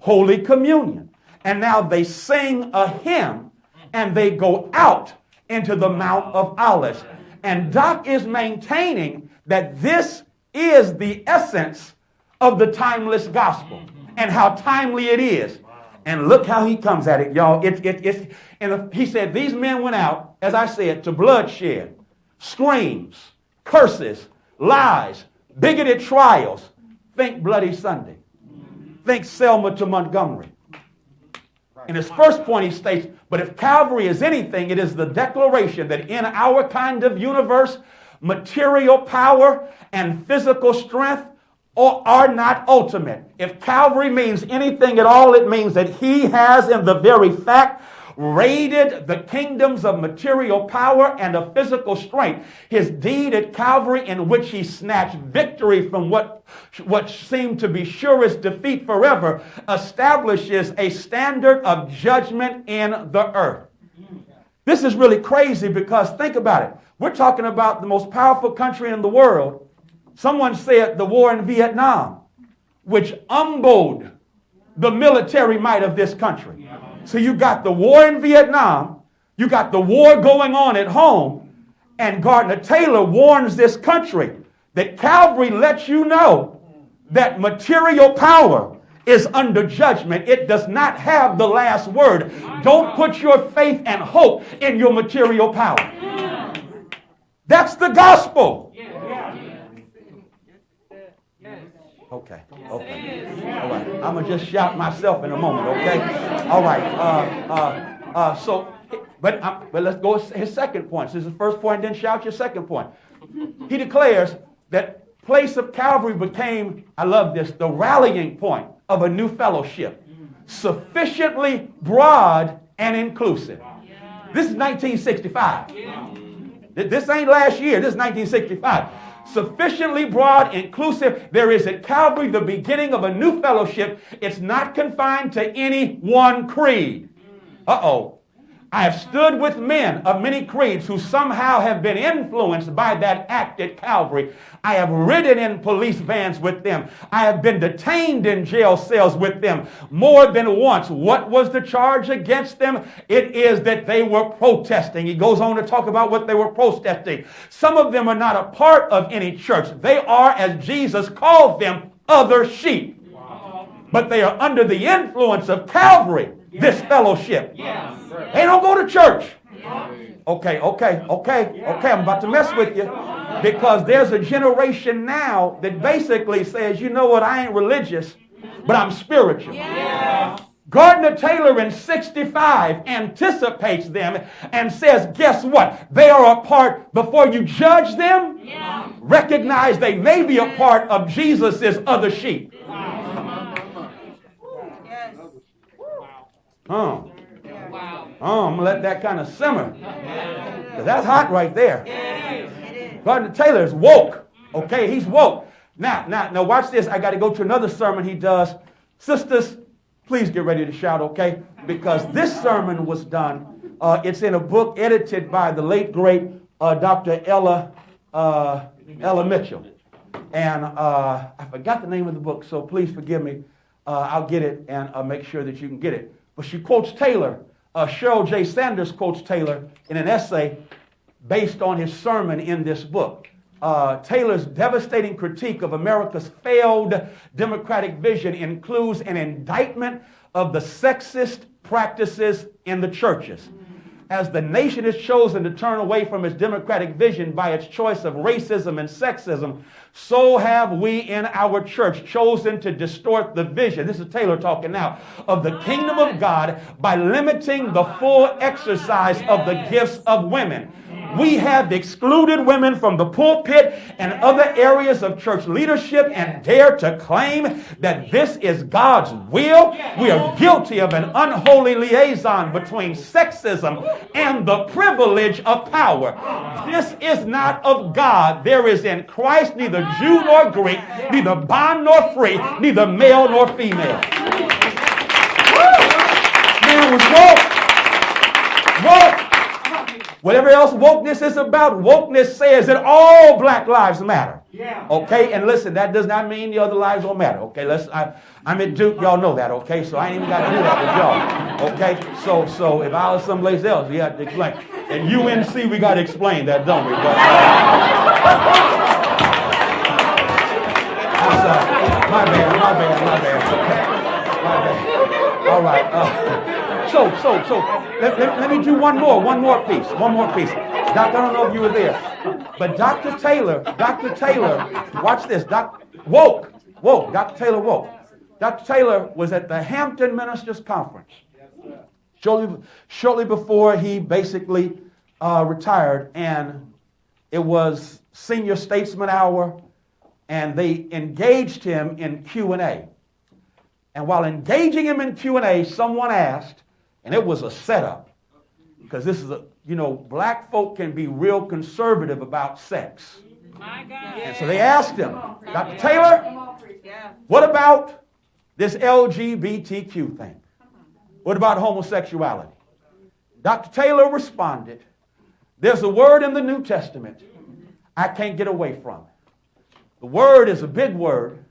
Holy Communion. And now they sing a hymn and they go out into the Mount of Olives. And Doc is maintaining that this is the essence of the timeless gospel and how timely it is. And look how he comes at it, y'all. He said these men went out, as I said, to bloodshed, screams, curses, lies, bigoted trials. Think Bloody Sunday. Think Selma to Montgomery. In his first point, he states, but if Calvary is anything, it is the declaration that in our kind of universe, material power and physical strength are not ultimate. If Calvary means anything at all, it means that he has in the very fact raided the kingdoms of material power and of physical strength. His deed at Calvary, in which he snatched victory from what seemed to be surest defeat forever, establishes a standard of judgment in the earth. This is really crazy because think about it. We're talking about the most powerful country in the world. Someone said the war in Vietnam, which humbled the military might of this country. So you got the war in Vietnam, you got the war going on at home, and Gardner Taylor warns this country that Calvary lets you know that material power is under judgment. It does not have the last word. Don't put your faith and hope in your material power. That's the gospel. Okay. All right. I'm going to just shout myself in a moment, okay? All right. But let's go to his second point. This is the first point, then shout your second point. He declares that place of Calvary became, I love this, the rallying point of a new fellowship. Sufficiently broad and inclusive. This is 1965. This ain't last year. This is 1965. Sufficiently broad, inclusive. There is at Calvary the beginning of a new fellowship. It's not confined to any one creed. I have stood with men of many creeds who somehow have been influenced by that act at Calvary. I have ridden in police vans with them. I have been detained in jail cells with them more than once. What was the charge against them? It is that they were protesting. He goes on to talk about what they were protesting. Some of them are not a part of any church. They are, as Jesus called them, other sheep. But they are under the influence of Calvary, this fellowship. They don't go to church. Okay. I'm about to mess with you because there's a generation now that basically says, you know what, I ain't religious, but I'm spiritual. Yes. Gardner Taylor in 65 anticipates them and says, guess what? They are a part, before you judge them, recognize they may be a part of Jesus' other sheep. Yes. I'm going to let that kind of simmer. 'Cause that's hot right there. Gardner Taylor is woke. Okay, he's woke. Now watch this. I got to go to another sermon he does. Sisters, please get ready to shout, okay? Because this sermon was done. It's in a book edited by the late, great Dr. Ella Mitchell. And I forgot the name of the book, so please forgive me. I'll get it and make sure that you can get it. But she quotes Taylor. Cheryl J. Sanders quotes Taylor in an essay based on his sermon in this book. Taylor's devastating critique of America's failed democratic vision includes an indictment of the sexist practices in the churches. As the nation has chosen to turn away from its democratic vision by its choice of racism and sexism, so have we in our church chosen to distort the vision, this is Taylor talking now, of the kingdom of God by limiting the full exercise of the gifts of women. We have excluded women from the pulpit and other areas of church leadership and dare to claim that this is God's will. We are guilty of an unholy liaison between sexism and the privilege of power. This is not of God. There is in Christ neither Jew nor Greek, neither bond nor free, neither male nor female. Man was woke. Whatever else wokeness is about, wokeness says that all black lives matter. Okay, and listen, that does not mean the other lives don't matter. Okay, I'm at Duke, y'all know that. Okay, so I ain't even got to do that with y'all. Okay, so if I was someplace else, we have to explain. At UNC, we got to explain that, don't we? But, I'm sorry. My bad. All right. So let me do one more piece. Doc, I don't know if you were there, but Dr. Taylor, watch this. Dr. Taylor woke. Dr. Taylor was at the Hampton Ministers Conference shortly before he basically retired, and it was senior statesman hour, and they engaged him in Q&A. And while engaging him in Q&A, someone asked, and it was a setup, because this is black folk can be real conservative about sex. My God. And so they asked him, Dr. Taylor, what about this LGBTQ thing? What about homosexuality? Dr. Taylor responded, there's a word in the New Testament I can't get away from. The word is a big word,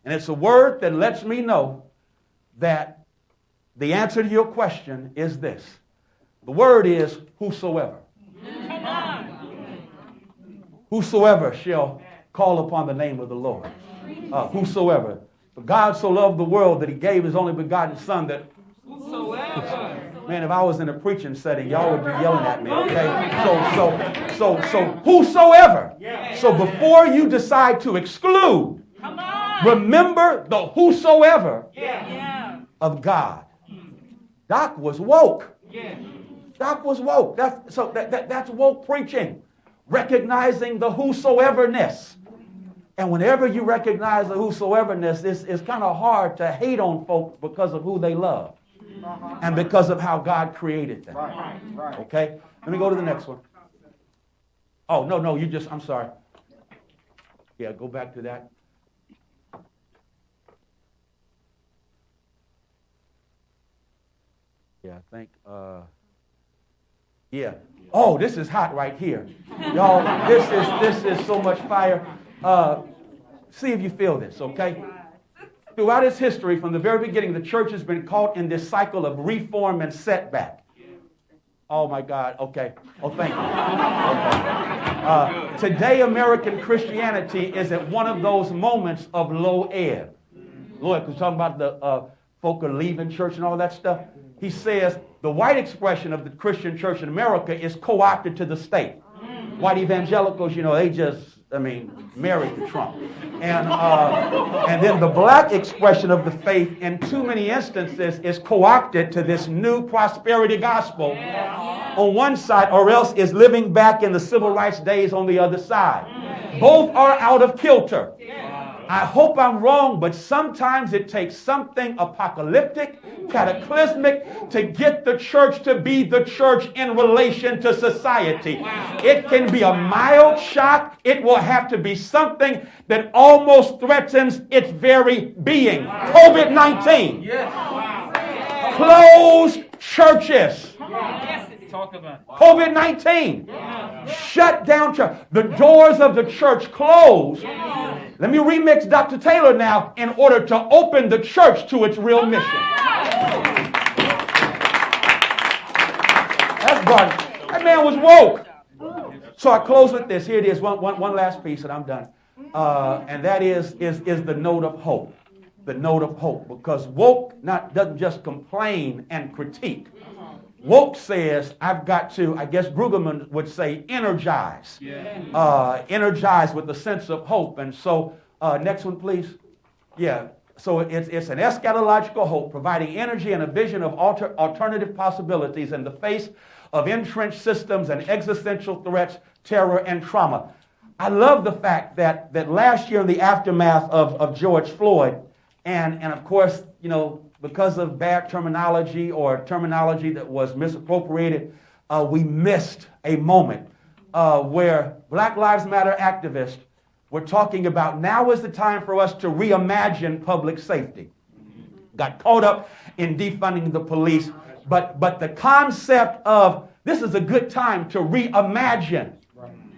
and it's a word that lets me know that the answer to your question is this. The word is whosoever. Whosoever shall call upon the name of the Lord. Whosoever. For God so loved the world that he gave his only begotten son that whosoever. Man, if I was in a preaching setting, y'all would be yelling at me, okay? So whosoever. So before you decide to exclude, remember the whosoever of God. Doc was woke. Doc was woke. That's woke preaching. Recognizing the whosoeverness. And whenever you recognize the whosoeverness, it's kind of hard to hate on folks because of who they love. And because of how God created them. Right. Okay? Let me go to the next one. Oh, no, I'm sorry. Yeah, go back to that. Yeah, I think, Oh, this is hot right here. Y'all, this is so much fire. See if you feel this, okay? Throughout its history, from the very beginning, the church has been caught in this cycle of reform and setback. Oh, my God. Okay. Oh, thank you. Okay. Today, American Christianity is at one of those moments of low ebb. Lloyd was talking about the folk are leaving church and all that stuff. He says the white expression of the Christian church in America is co-opted to the state. White evangelicals, they just married to Trump. And then the black expression of the faith in too many instances is co-opted to this new prosperity gospel on one side, or else is living back in the civil rights days on the other side. Both are out of kilter. I hope I'm wrong, but sometimes it takes something apocalyptic, cataclysmic to get the church to be the church in relation to society. It can be a mild shock. It will have to be something that almost threatens its very being. COVID-19. Closed churches. COVID-19 shut down church. The doors of the church closed. Let me remix Dr. Taylor now in order to open the church to its real mission. That's Gardner. That man was woke. So I close with this. Here it is. One last piece and I'm done. And that is the note of hope. The note of hope. Because woke doesn't just complain and critique. Woke says, I've got to, I guess Brueggemann would say, energize. Energize with a sense of hope. And so, next one, please. Yeah. So it's an eschatological hope, providing energy and a vision of alternative possibilities in the face of entrenched systems and existential threats, terror, and trauma. I love the fact that last year in the aftermath of George Floyd, and of course, because of bad terminology or terminology that was misappropriated, we missed a moment where Black Lives Matter activists were talking about now is the time for us to reimagine public safety. Got caught up in defunding the police, but the concept of this is a good time to reimagine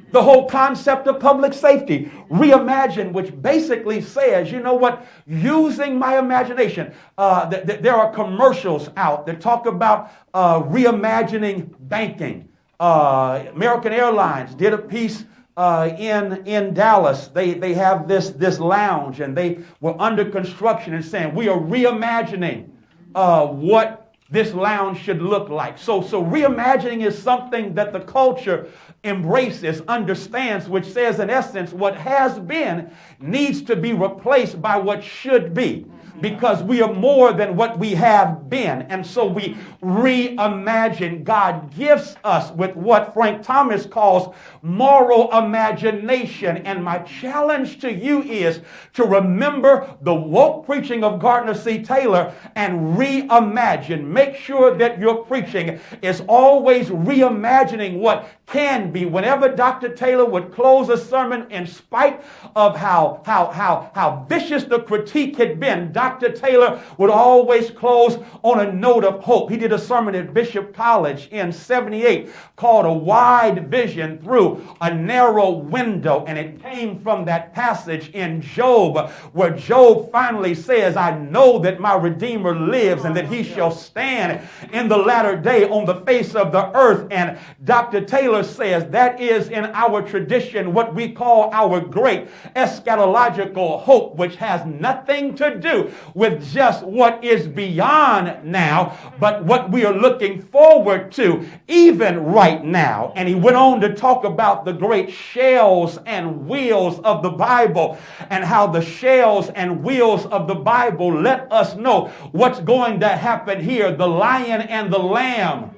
the whole concept of public safety. Reimagine, which basically says, you know what, using my imagination. There are commercials out that talk about reimagining banking. American Airlines did a piece in Dallas. They have this lounge, and they were under construction and saying, we are reimagining what this lounge should look like. So reimagining is something that the culture embraces, understands, which says in essence what has been needs to be replaced by what should be, because we are more than what we have been. And so we reimagine. God gifts us with what Frank Thomas calls moral imagination. And my challenge to you is to remember the woke preaching of Gardner C. Taylor and reimagine. Make sure that your preaching is always reimagining what can be. Whenever Dr. Taylor would close a sermon, in spite of how vicious the critique had been, Dr. Taylor would always close on a note of hope. He did a sermon at Bishop College in '78 called A Wide Vision Through a Narrow Window. And it came from that passage in Job where Job finally says, I know that my Redeemer lives and that he shall stand in the latter day on the face of the earth. And Dr. Taylor says that is in our tradition what we call our great eschatological hope, which has nothing to do with just what is beyond now, but what we are looking forward to even right now. And he went on to talk about the great shells and wheels of the Bible and how the shells and wheels of the Bible let us know what's going to happen here. The lion and the lamb.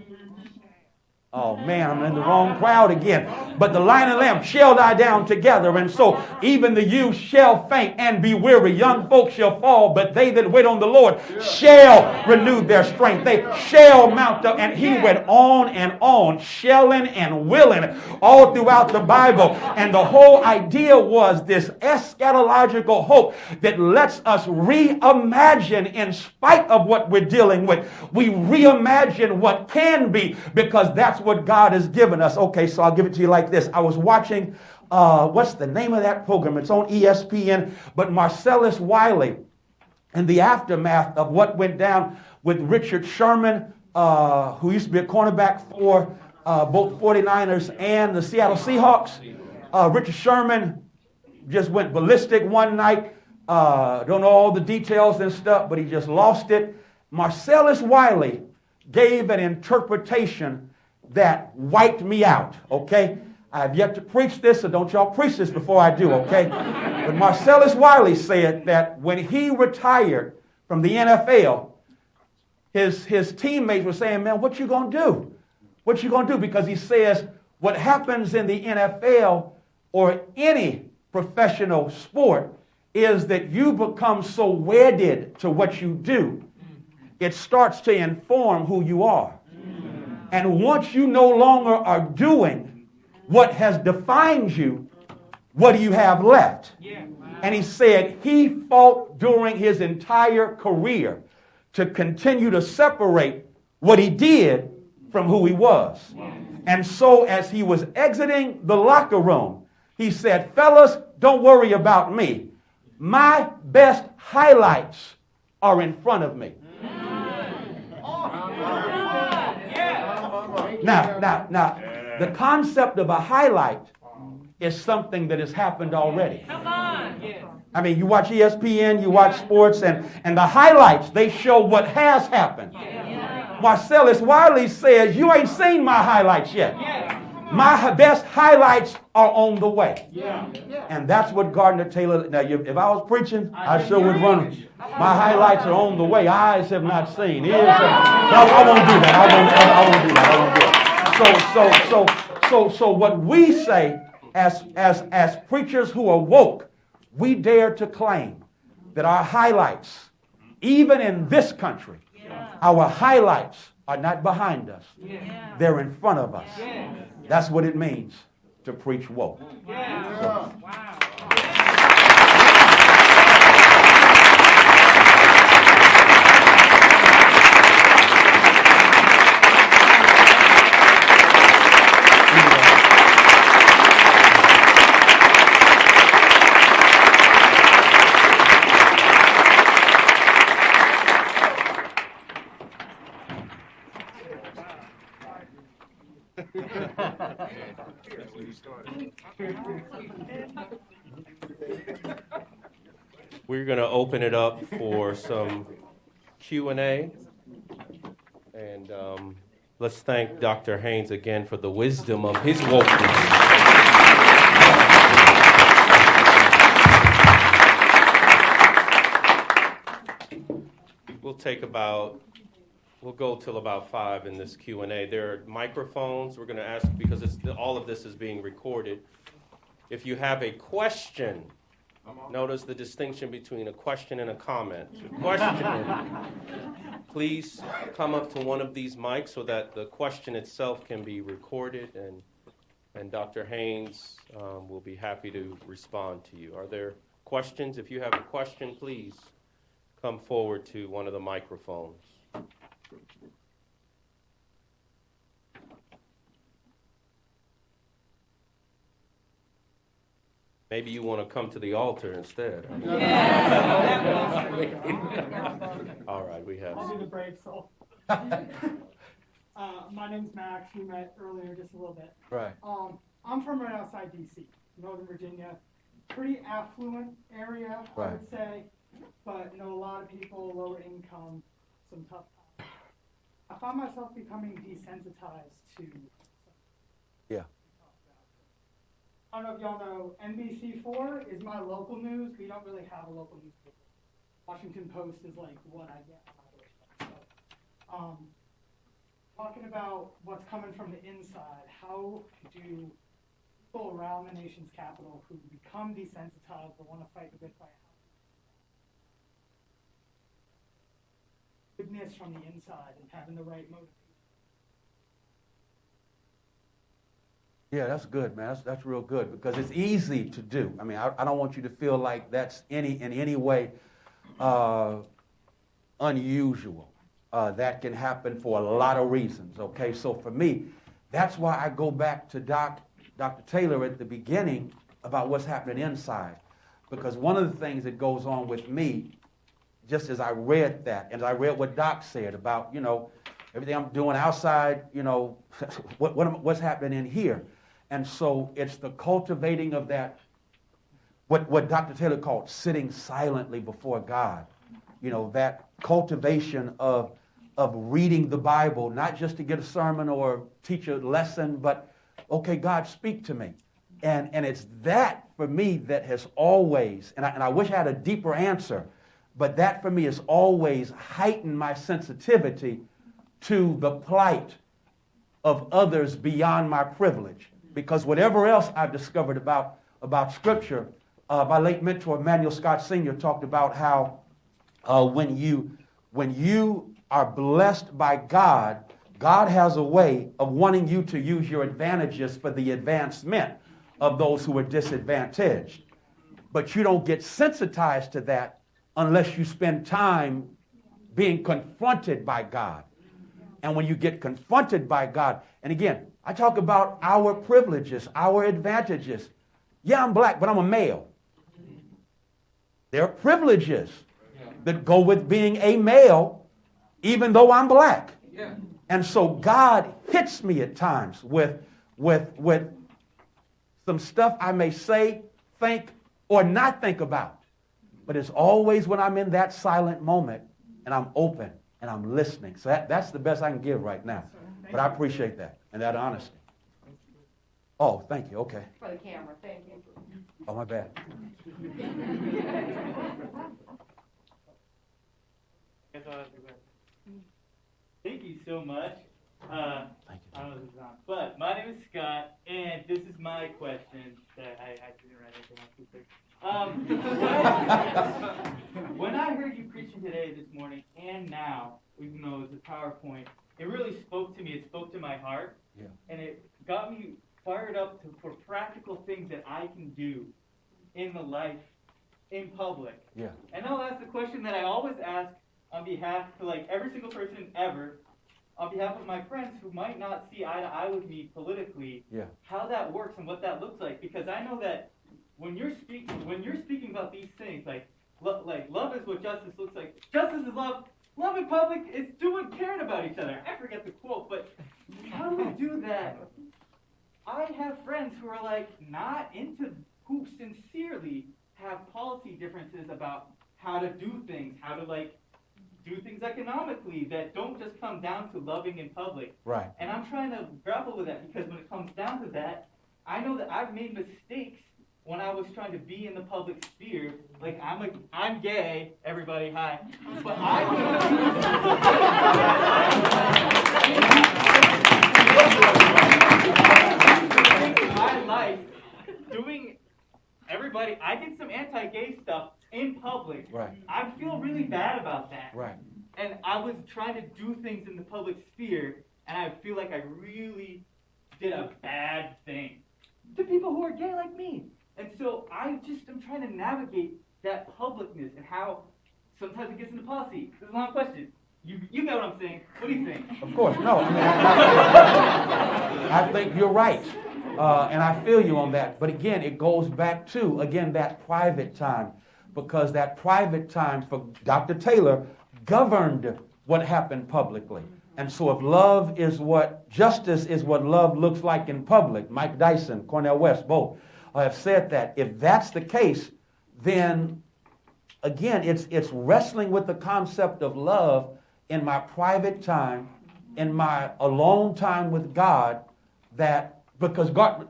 Oh man, I'm in the wrong crowd again. But the lion and lamb shall die down together. And so even the youth shall faint and be weary. Young folks shall fall, but they that wait on the Lord shall renew their strength. They shall mount up. And he went on, shelling and willing all throughout the Bible. And the whole idea was this eschatological hope that lets us reimagine in spite of what we're dealing with. We reimagine what can be, because that's what God has given us. Okay, so I'll give it to you like this. I was watching, what's the name of that program? It's on ESPN, but Marcellus Wiley, in the aftermath of what went down with Richard Sherman, who used to be a cornerback for both 49ers and the Seattle Seahawks. Richard Sherman just went ballistic one night. Don't know all the details and stuff, but he just lost it. Marcellus Wiley gave an interpretation that wiped me out, okay? I have yet to preach this, so don't y'all preach this before I do, okay? But Marcellus Wiley said that when he retired from the NFL, his teammates were saying, man, what you going to do? What you going to do? Because he says what happens in the NFL or any professional sport is that you become so wedded to what you do, it starts to inform who you are. And once you no longer are doing what has defined you, what do you have left? And he said he fought during his entire career to continue to separate what he did from who he was. And so as he was exiting the locker room, he said, fellas, don't worry about me. My best highlights are in front of me. Now, the concept of a highlight is something that has happened already. I mean, you watch ESPN, you watch sports, and the highlights, they show what has happened. Marcellus Wiley says, you ain't seen my highlights yet. My best highlights are on the way. And that's what Gardner Taylor, now if I was preaching, I sure would run. My highlights are on the way. Eyes have not seen. Ears have, I won't do that. I won't do that. So what we say as preachers who are woke, we dare to claim that our highlights, even in this country, our highlights are not behind us. They're in front of us. That's what it means to preach woke. So. We're going to open it up for some Q&A. And let's thank Dr. Haynes again for the wisdom of his wokeness. We'll go till about 5 in this Q&A. There are microphones. We're going to ask, because all of this is being recorded. If you have a question, notice the distinction between a question and a comment. A question, please come up to one of these mics so that the question itself can be recorded, and Dr. Haynes will be happy to respond to you. Are there questions? If you have a question, please come forward to one of the microphones. Maybe you want to come to the altar instead. All right, we have. I'll do the brave soul. My name's Max. We met earlier just a little bit. Right. I'm from right outside D.C., Northern Virginia. Pretty affluent area, I would say, but know a lot of people, lower income, some tough times. I found myself becoming desensitized to. Yeah. I don't know if y'all know, NBC4 is my local news. We don't really have a local newspaper. Washington Post is like what I get on my doorstep. So, talking about what's coming from the inside, how do people around the nation's capital who become desensitized but want to fight the good fight, goodness from the inside and having the right motive? Yeah, that's good, man. That's real good, because it's easy to do. I mean, I don't want you to feel like that's in any way unusual. That can happen for a lot of reasons, okay? So for me, that's why I go back to Dr. Taylor at the beginning about what's happening inside. Because one of the things that goes on with me, just as I read that, and I read what Doc said about, everything I'm doing outside, what's happening in here. And so it's the cultivating of that, what Dr. Taylor called sitting silently before God. That cultivation of reading the Bible, not just to get a sermon or teach a lesson, but okay, God, speak to me. And it's that for me that has always, and I wish I had a deeper answer, but that for me has always heightened my sensitivity to the plight of others beyond my privilege. Because whatever else I've discovered about Scripture, my late mentor, Emmanuel Scott Sr., talked about how when you are blessed by God, God has a way of wanting you to use your advantages for the advancement of those who are disadvantaged. But you don't get sensitized to that unless you spend time being confronted by God. And when you get confronted by God, and again, I talk about our privileges, our advantages. Yeah, I'm black, but I'm a male. There are privileges that go with being a male, even though I'm black. And so God hits me at times with some stuff I may say, think, or not think about. But it's always when I'm in that silent moment and I'm open and I'm listening. So that's the best I can give right now. But I appreciate that and that honesty. Oh, thank you. Okay. For the camera, thank you. Oh, my bad. Thank you so much. Thank you. I don't know if this is on, but my name is Scott, and this is my question that I didn't write anything else. When I heard you preaching today, this morning, and now, even though it was a PowerPoint, it really spoke to me. It spoke to my heart, and it got me fired up for practical things that I can do in the life, in public. Yeah. And I'll ask the question that I always ask on behalf to like every single person ever, on behalf of my friends who might not see eye to eye with me politically, how that works and what that looks like. Because I know that when you're speaking about these things, like love is what justice looks like. Justice is love. Love in public is caring about each other. I forget the quote, but how do we do that? I have friends who are like not into, who sincerely have policy differences about how to do things, how to like do things economically that don't just come down to loving in public. Right. And I'm trying to grapple with that because when it comes down to that, I know that I've made mistakes when I was trying to be in the public sphere. Like I'm gay, everybody, hi. But my life doing everybody, I did some anti-gay stuff in public. Right. I feel really bad about that. Right. And I was trying to do things in the public sphere, and I feel like I really did a bad thing to people who are gay like me. And so I just am trying to navigate that publicness and how sometimes it gets into policy. This is a long question. You know what I'm saying. What do you think? Of course, no. I mean, I think you're right. And I feel you on that. But again, it goes back to, again, that private time. Because that private time for Dr. Taylor governed what happened publicly. And so if love is what, justice is what love looks like in public, Mike Dyson, Cornel West, both have said that. If that's the case, then again, it's wrestling with the concept of love in my private time, in my alone time with God, that, because God,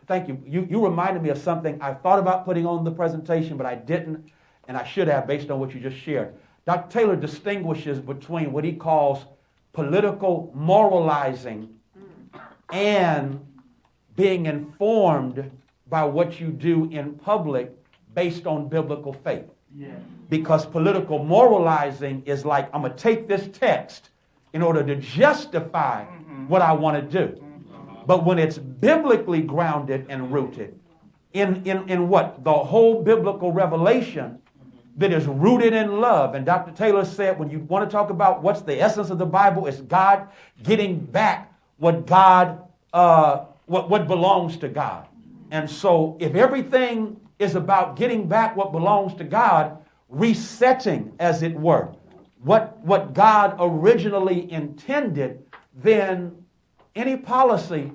thank you. You reminded me of something I thought about putting on the presentation, but I didn't, and I should have based on what you just shared. Dr. Taylor distinguishes between what he calls political moralizing and being informed by what you do in public based on biblical faith. Yeah. Because political moralizing is like, I'm going to take this text in order to justify what I want to do. But when it's biblically grounded and rooted in what? The whole biblical revelation that is rooted in love. And Dr. Taylor said, when you want to talk about what's the essence of the Bible, it's God getting back what God, what belongs to God. And so if everything is about getting back what belongs to God, resetting, as it were, what God originally intended, then any policy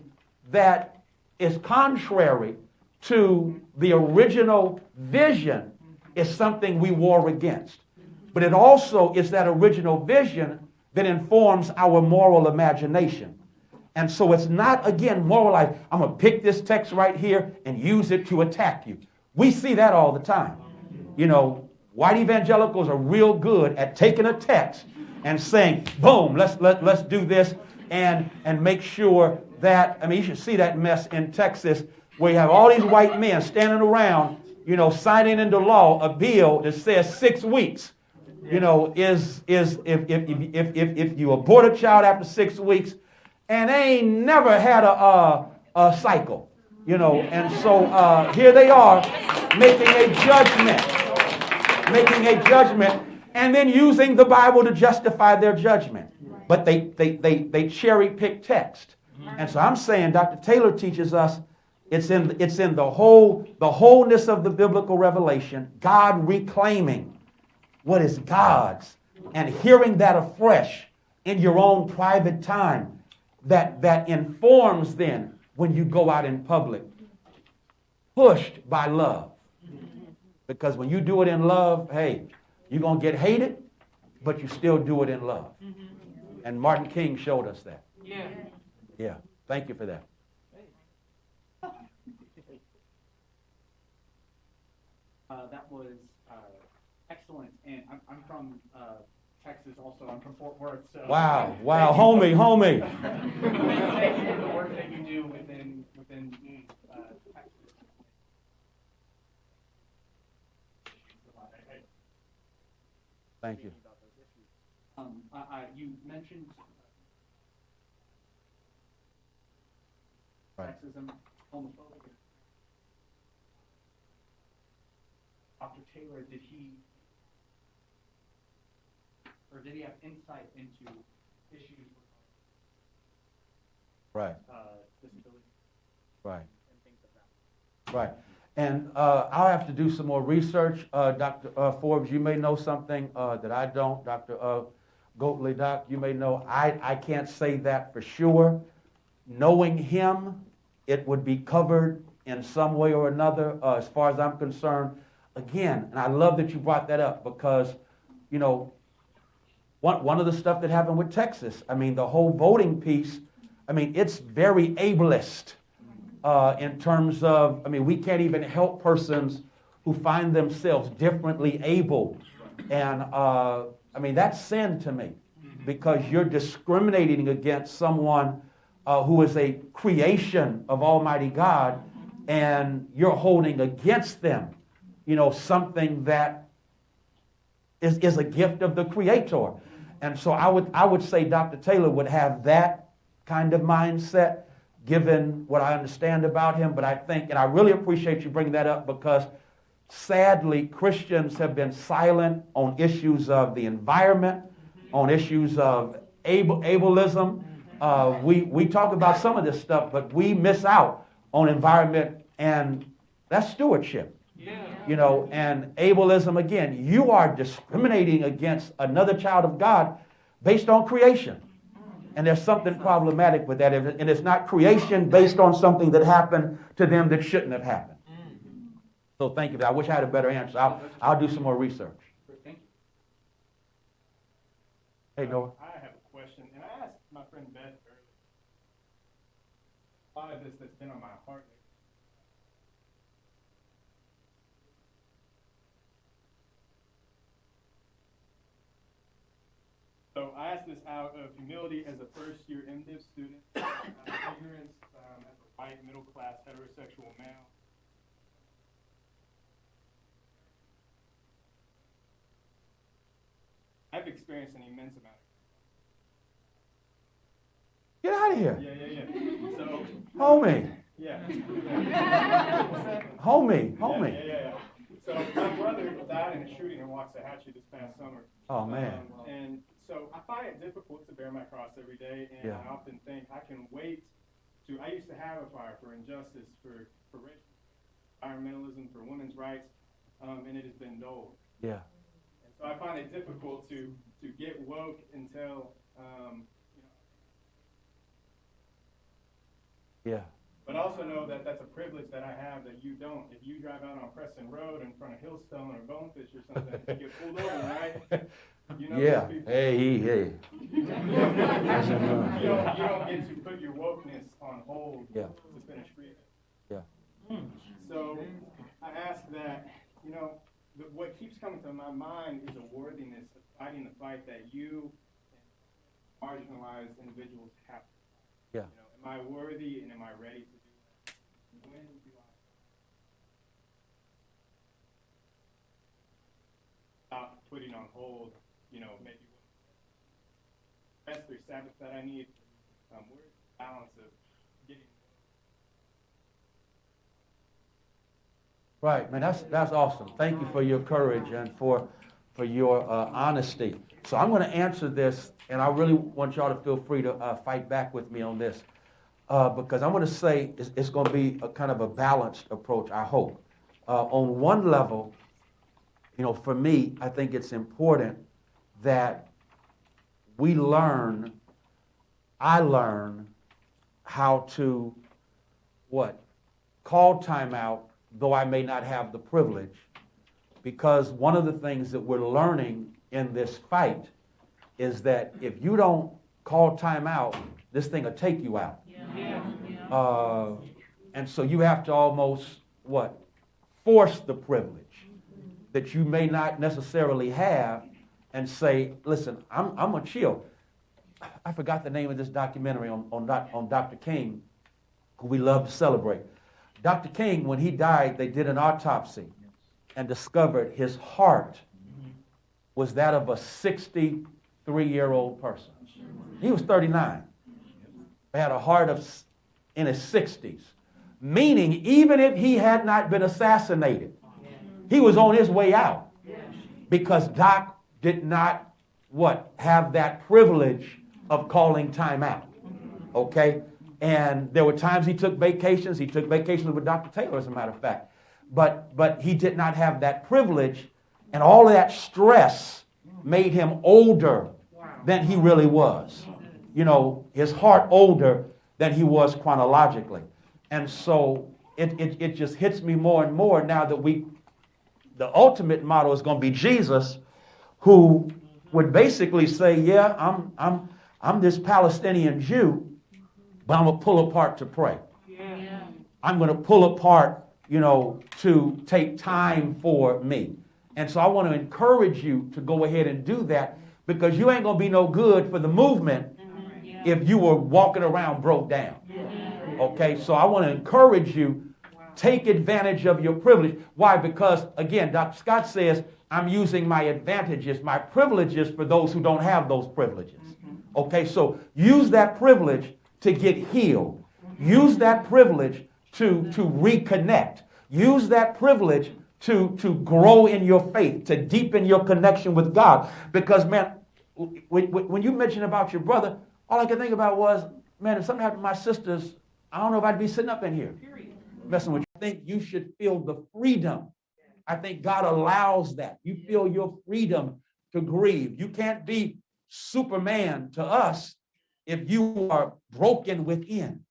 that is contrary to the original vision is something we war against. But it also is that original vision that informs our moral imagination. And so it's not, again, moralized. I'm going to pick this text right here and use it to attack you. We see that all the time. You know, white evangelicals are real good at taking a text and saying, boom, let's do this and make sure that, I mean, you should see that mess in Texas where you have all these white men standing around, you know, signing into law a bill that says 6 weeks. You know, is if you abort a child after 6 weeks and they ain't never had a cycle, you know, and so here they are making a judgment, and then using the Bible to justify their judgment. But they cherry pick text, and so I'm saying Dr. Taylor teaches us it's in the wholeness of the biblical revelation, God reclaiming what is God's and hearing that afresh in your own private time that informs then when you go out in public, pushed by love. Because when you do it in love, hey, you're going to get hated, but you still do it in love. And Martin King showed us that. Yeah. Thank you for that. That was excellent, and I'm from Texas also. I'm from Fort Worth. So Wow, homie. Thank you for the work that you do within Texas. Thank you. You mentioned Right. sexism, homophobia. Dr. Taylor, did he have insight into issues with Right. disability Right. and things like that? Right. And I'll have to do some more research. Dr. Forbes, you may know something that I don't. Dr. Goatley, Doc, you may know. I can't say that for sure. Knowing him, it would be covered in some way or another as far as I'm concerned. Again, and I love that you brought that up because, you know, one of the stuff that happened with Texas, I mean, the whole voting piece, I mean, it's very ableist. In terms of, I mean, we can't even help persons who find themselves differently able. And, I mean, that's sin to me because you're discriminating against someone who is a creation of Almighty God and you're holding against them, you know, something that is a gift of the Creator. And so I would say Dr. Taylor would have that kind of mindset given what I understand about him, but I think, and I really appreciate you bringing that up because sadly Christians have been silent on issues of the environment, on issues of ableism. We talk about some of this stuff, but we miss out on environment, and that's stewardship. You know, and ableism, again, you are discriminating against another child of God based on creation. And there's something problematic with that. And it's not creation based on something that happened to them that shouldn't have happened. So thank you. I wish I had a better answer. I'll do some more research. Thank you. Hey, Noah. I have a question, and I asked my friend Beth earlier. A lot of this that's been on my heart. So I asked this out of humility as a first-year MDiv student, ignorance as a white, middle-class, heterosexual male. I've experienced an immense amount of Get out of here. Yeah. So, Homie. yeah. Homie. Yeah. So my brother died in a shooting in Waxahachie this past summer. Oh, man. And so I find it difficult to bear my cross every day, and Yeah. I often think I can wait I used to have a fire for injustice, for racial, environmentalism, for women's rights, and it has been dulled. Yeah. And so I find it difficult to get woke until, Yeah. But also know that that's a privilege that I have that you don't. If you drive out on Preston Road in front of Hillstone or Bonefish or something, you get pulled over, right? You know Yeah. those people. Hey. You don't get to put your wokeness on hold Yeah. to finish reading. Yeah. So I ask that, what keeps coming to my mind is a worthiness of fighting the fight that you marginalized individuals have. Yeah. Am I worthy and am I ready to do that? When do I stop putting on hold, maybe rest or Sabbath that I need? Where's the balance of getting? Right, man, that's awesome. Thank you for your courage and for your honesty. So I'm going to answer this, and I really want y'all to feel free to fight back with me on this, because I'm going to say it's going to be a kind of a balanced approach, I hope. On one level, for me, I think it's important that I learn how to, call timeout, though I may not have the privilege, because one of the things that we're learning in this fight is that if you don't call timeout, this thing will take you out. And so you have to almost, force the privilege that you may not necessarily have and say, listen, I'm going to chill. I forgot the name of this documentary on Dr. King, who we love to celebrate. Dr. King, when he died, they did an autopsy and discovered his heart was that of a 63-year-old person. He was 39. He had a heart in his 60s, meaning even if he had not been assassinated, he was on his way out because Doc did not, have that privilege of calling time out, okay? And there were times he took vacations. He took vacations with Dr. Taylor, as a matter of fact. But he did not have that privilege, and all of that stress made him older than he really was. His heart older than he was chronologically. And so it just hits me more and more now that the ultimate model is going to be Jesus, who would basically say, yeah, I'm this Palestinian Jew, but I'm going to pull apart to pray. I'm going to pull apart, to take time for me. And so I want to encourage you to go ahead and do that, because you ain't going to be no good for the movement if you were walking around broke down. Okay, so I want to encourage you, take advantage of your privilege. Why? Because, again, Dr. Scott says, I'm using my advantages, my privileges for those who don't have those privileges. Okay, so use that privilege to get healed. Use that privilege to reconnect. Use that privilege to grow in your faith, to deepen your connection with God. Because, man, when you mentioned about your brother, all I could think about was, man, if something happened to my sisters, I don't know if I'd be sitting up in here messing with you. I think you should feel the freedom. I think God allows that. You feel your freedom to grieve. You can't be Superman to us if you are broken within.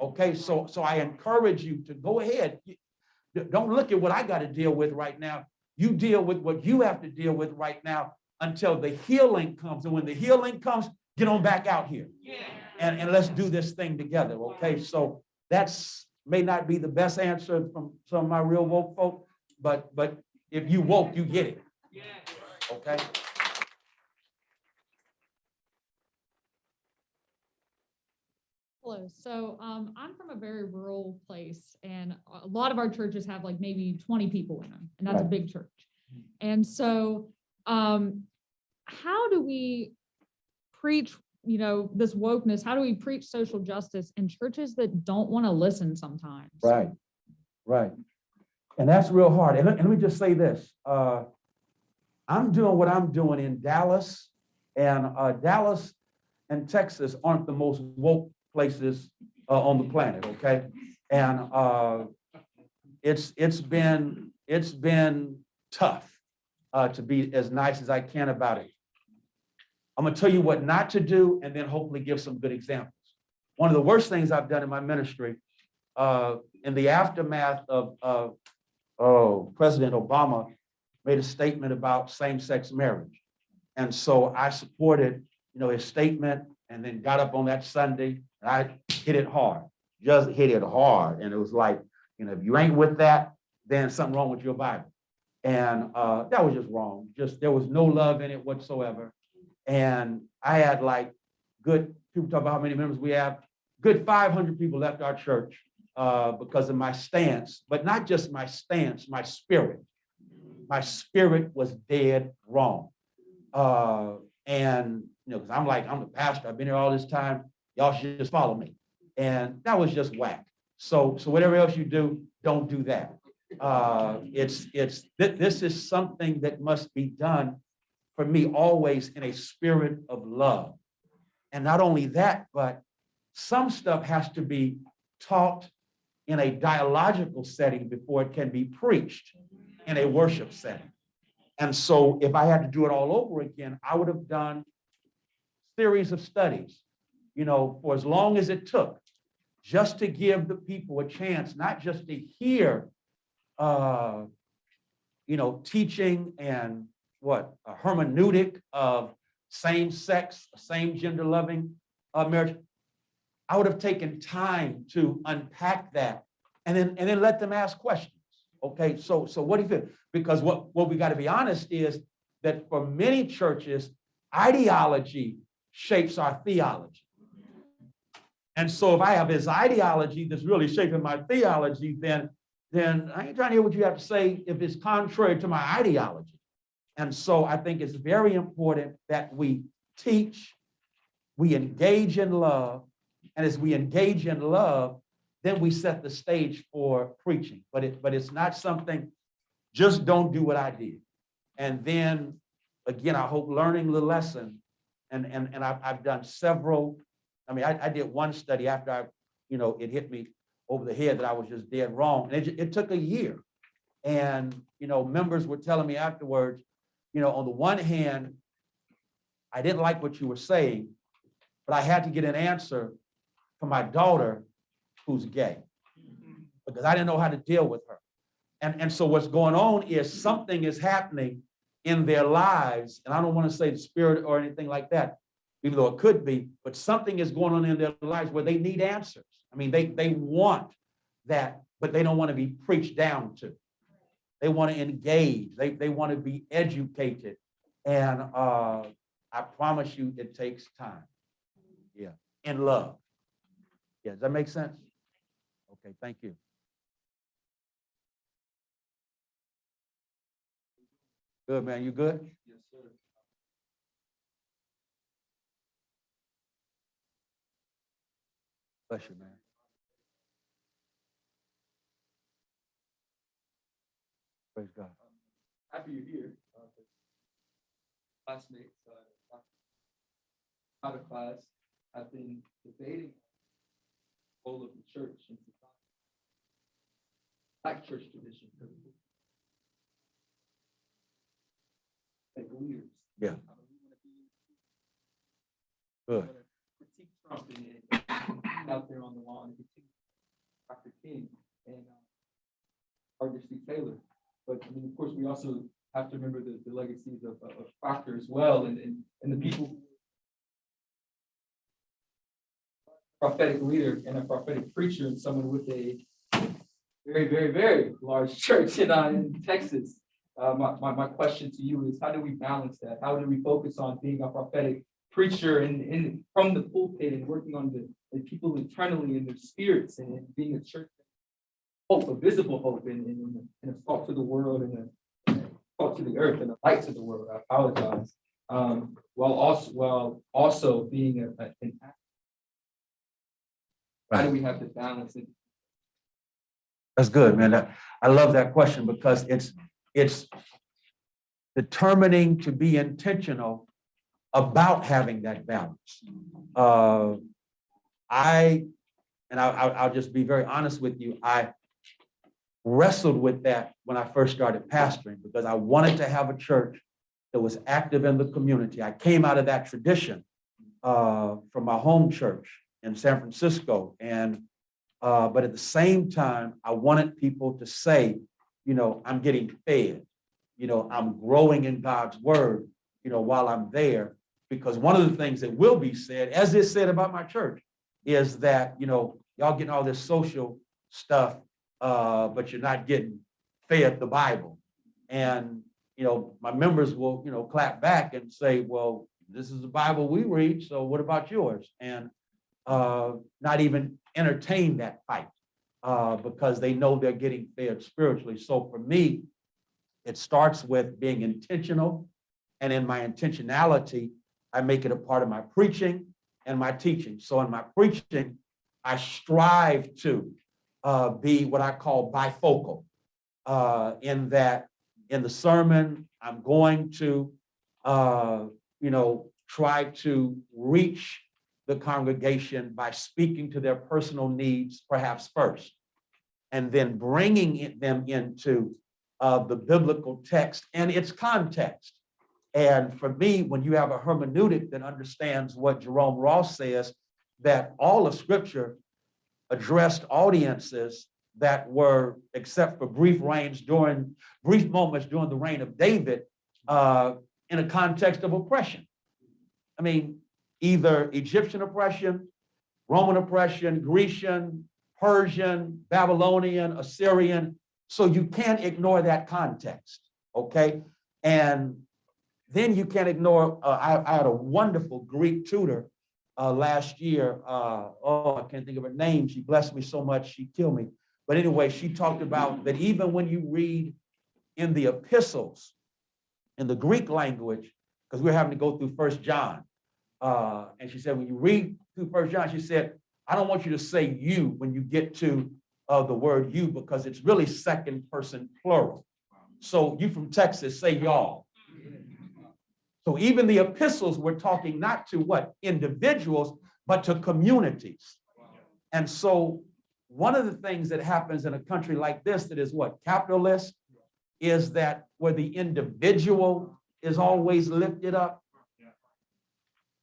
Okay, so I encourage you to go ahead. Don't look at what I got to deal with right now. You deal with what you have to deal with right now until the healing comes. And when the healing comes, get on back out here. And let's do this thing together. Okay, so that's may not be the best answer from some of my real woke folk, but if you woke, you get it. Okay. Hello. So I'm from a very rural place, and a lot of our churches have like maybe 20 people in them, and that's a big church. And so how do we preach, this wokeness? How do we preach social justice in churches that don't want to listen sometimes? Right. And that's real hard. And let me just say this. I'm doing what I'm doing in Dallas, and Dallas and Texas aren't the most woke places on the planet, okay? And it's been tough to be as nice as I can about it. I'm gonna tell you what not to do, and then hopefully give some good examples. One of the worst things I've done in my ministry in the aftermath of President Obama made a statement about same-sex marriage. And so I supported, his statement, and then got up on that Sunday and I hit it hard, just hit it hard. And it was like, if you ain't with that, then something wrong with your Bible. And that was just wrong. There was no love in it whatsoever. And I had like people talk about how many members we have, good 500 people left our church because of my stance, but not just my stance, my spirit. My spirit was dead wrong. And, because I'm the pastor, I've been here all this time, y'all should just follow me. And that was just whack. So whatever else you do, don't do that. This is something that must be done for me always in a spirit of love. And not only that, but some stuff has to be taught in a dialogical setting before it can be preached in a worship setting. And so if I had to do it all over again, I would have done series of studies, for as long as it took, just to give the people a chance, not just to hear, teaching and a hermeneutic of same-sex, same-gender loving marriage. I would have taken time to unpack that and then let them ask questions. Okay, so what do you feel? Because what we got to be honest is that for many churches, ideology shapes our theology. And so if I have this ideology that's really shaping my theology, then I ain't trying to hear what you have to say if it's contrary to my ideology. And so I think it's very important that we teach, we engage in love, and as we engage in love, then we set the stage for preaching. But it's not something, just don't do what I did. And then, again, I hope learning the lesson, and I've done several. I did one study after it hit me over the head that I was just dead wrong. And it took a year. And, members were telling me afterwards, on the one hand, I didn't like what you were saying, but I had to get an answer for my daughter who's gay, because I didn't know how to deal with her. And so what's going on is something is happening in their lives. And I don't want to say the spirit or anything like that, even though it could be, but something is going on in their lives where they need answers. They want that, but they don't want to be preached down to. They want to engage. They want to be educated. And I promise you, it takes time. Yeah, in love. Yeah, does that make sense? Okay, thank you. Good, man. You good? Yes, sir. Bless you, man. Praise God. Happy you're here. Classmates, out of class, have been debating the role of the church in society. Black church tradition. Like leaders. Yeah. Good. Critique Trump and out there on the lawn and critique Dr. King and Gardner C. Taylor. But of course, we also have to remember the legacies of Proctor as well, and the people. Prophetic leader and a prophetic preacher, and someone with a very, very, very large church in Texas. My question to you is, how do we balance that? How do we focus on being a prophetic preacher and from the pulpit and working on the people internally in their spirits and being a church hope, a visible hope, and a salt to the world and a salt to the earth and a light to the world. I apologize. While also being an actor. How do we have to balance it? That's good, man. I love that question because it's determining to be intentional about having that balance. I'll just be very honest with you. I wrestled with that when I first started pastoring because I wanted to have a church that was active in the community. I came out of that tradition from my home church in San Francisco, and But at the same time, I wanted people to say, I'm getting fed, I'm growing in God's word, while I'm there. Because one of the things that will be said, as is said about my church, is that, y'all getting all this social stuff, but you're not getting fed the Bible. And, my members will, clap back and say, well, this is the Bible we read, so what about yours? And not even entertain that fight because they know they're getting fed spiritually. So for me, it starts with being intentional. And in my intentionality, I make it a part of my preaching and my teaching. So in my preaching, I strive to be what I call bifocal, in that in the sermon, I'm going to, try to reach the congregation by speaking to their personal needs, perhaps first, and then bringing them into the biblical text and its context. And for me, when you have a hermeneutic that understands what Jerome Ross says, that all of Scripture addressed audiences that were, except for brief moments during the reign of David, in a context of oppression. I mean, either Egyptian oppression, Roman oppression, Grecian, Persian, Babylonian, Assyrian. So you can't ignore that context, okay? And then you can't ignore, I had a wonderful Greek tutor last year. I can't think of her name. She blessed me so much, she killed me. But anyway, she talked about that even when you read in the epistles, in the Greek language, because we're having to go through 1 John. And she said, when you read through 1 John, she said, I don't want you to say you when you get to the word you, because it's really second person plural. So you from Texas, say y'all. So even the epistles were talking not to what? Individuals, but to communities. And so one of the things that happens in a country like this that is what? Capitalist, is that where the individual is always lifted up,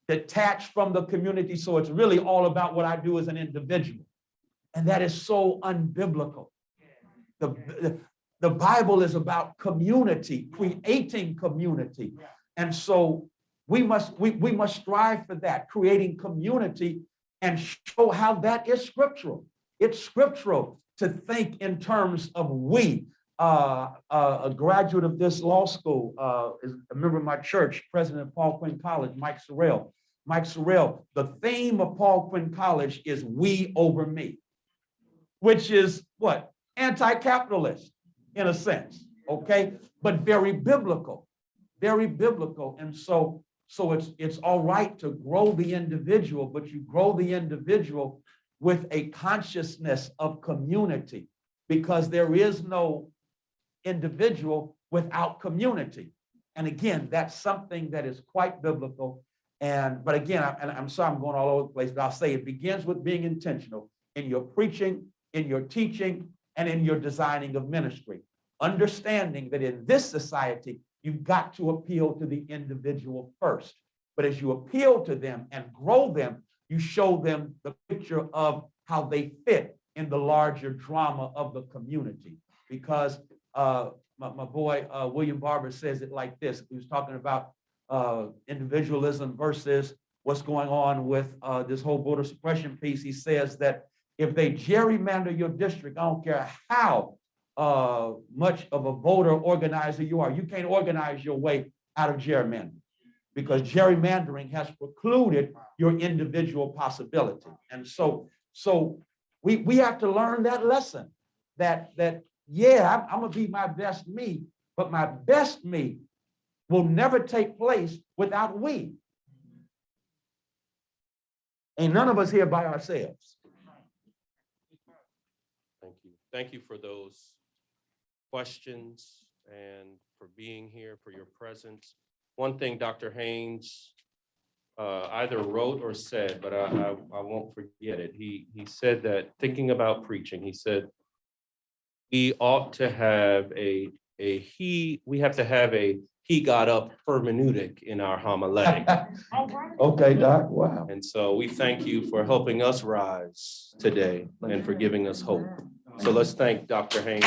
detached from the community. So it's really all about what I do as an individual. And that is so unbiblical. The Bible is about community, creating community. And so we must strive for that, creating community, and show how that is scriptural. It's scriptural to think in terms of we. A graduate of this law school is a member of my church, president of Paul Quinn College, Mike Sorrell. Mike Sorrell, the theme of Paul Quinn College is we over me, which is what? Anti-capitalist in a sense, okay? But very biblical, very biblical. And so it's all right to grow the individual, but you grow the individual with a consciousness of community, because there is no individual without community. And again, that's something that is quite biblical. But again, I'm sorry I'm going all over the place, but I'll say it begins with being intentional in your preaching, in your teaching, and in your designing of ministry. Understanding that in this society, you've got to appeal to the individual first. But as you appeal to them and grow them, you show them the picture of how they fit in the larger drama of the community. Because my boy, William Barber says it like this. He was talking about individualism versus what's going on with this whole voter suppression piece. He says that if they gerrymander your district, I don't care how much of a voter organizer you are, you can't organize your way out of gerrymandering, because gerrymandering has precluded your individual possibility. And so we have to learn that lesson, that yeah, I'm gonna be my best me, but my best me will never take place without we. Ain't none of us here by ourselves. Thank you. Thank you for those questions and for being here, for your presence. One thing Dr. Haynes either wrote or said, but I won't forget it. He said that, thinking about preaching, he said, we ought to have we have to have a he got up hermeneutic in our homiletic. Okay, Doc, wow. And so we thank you for helping us rise today and for giving us hope. So let's thank Dr. Haynes.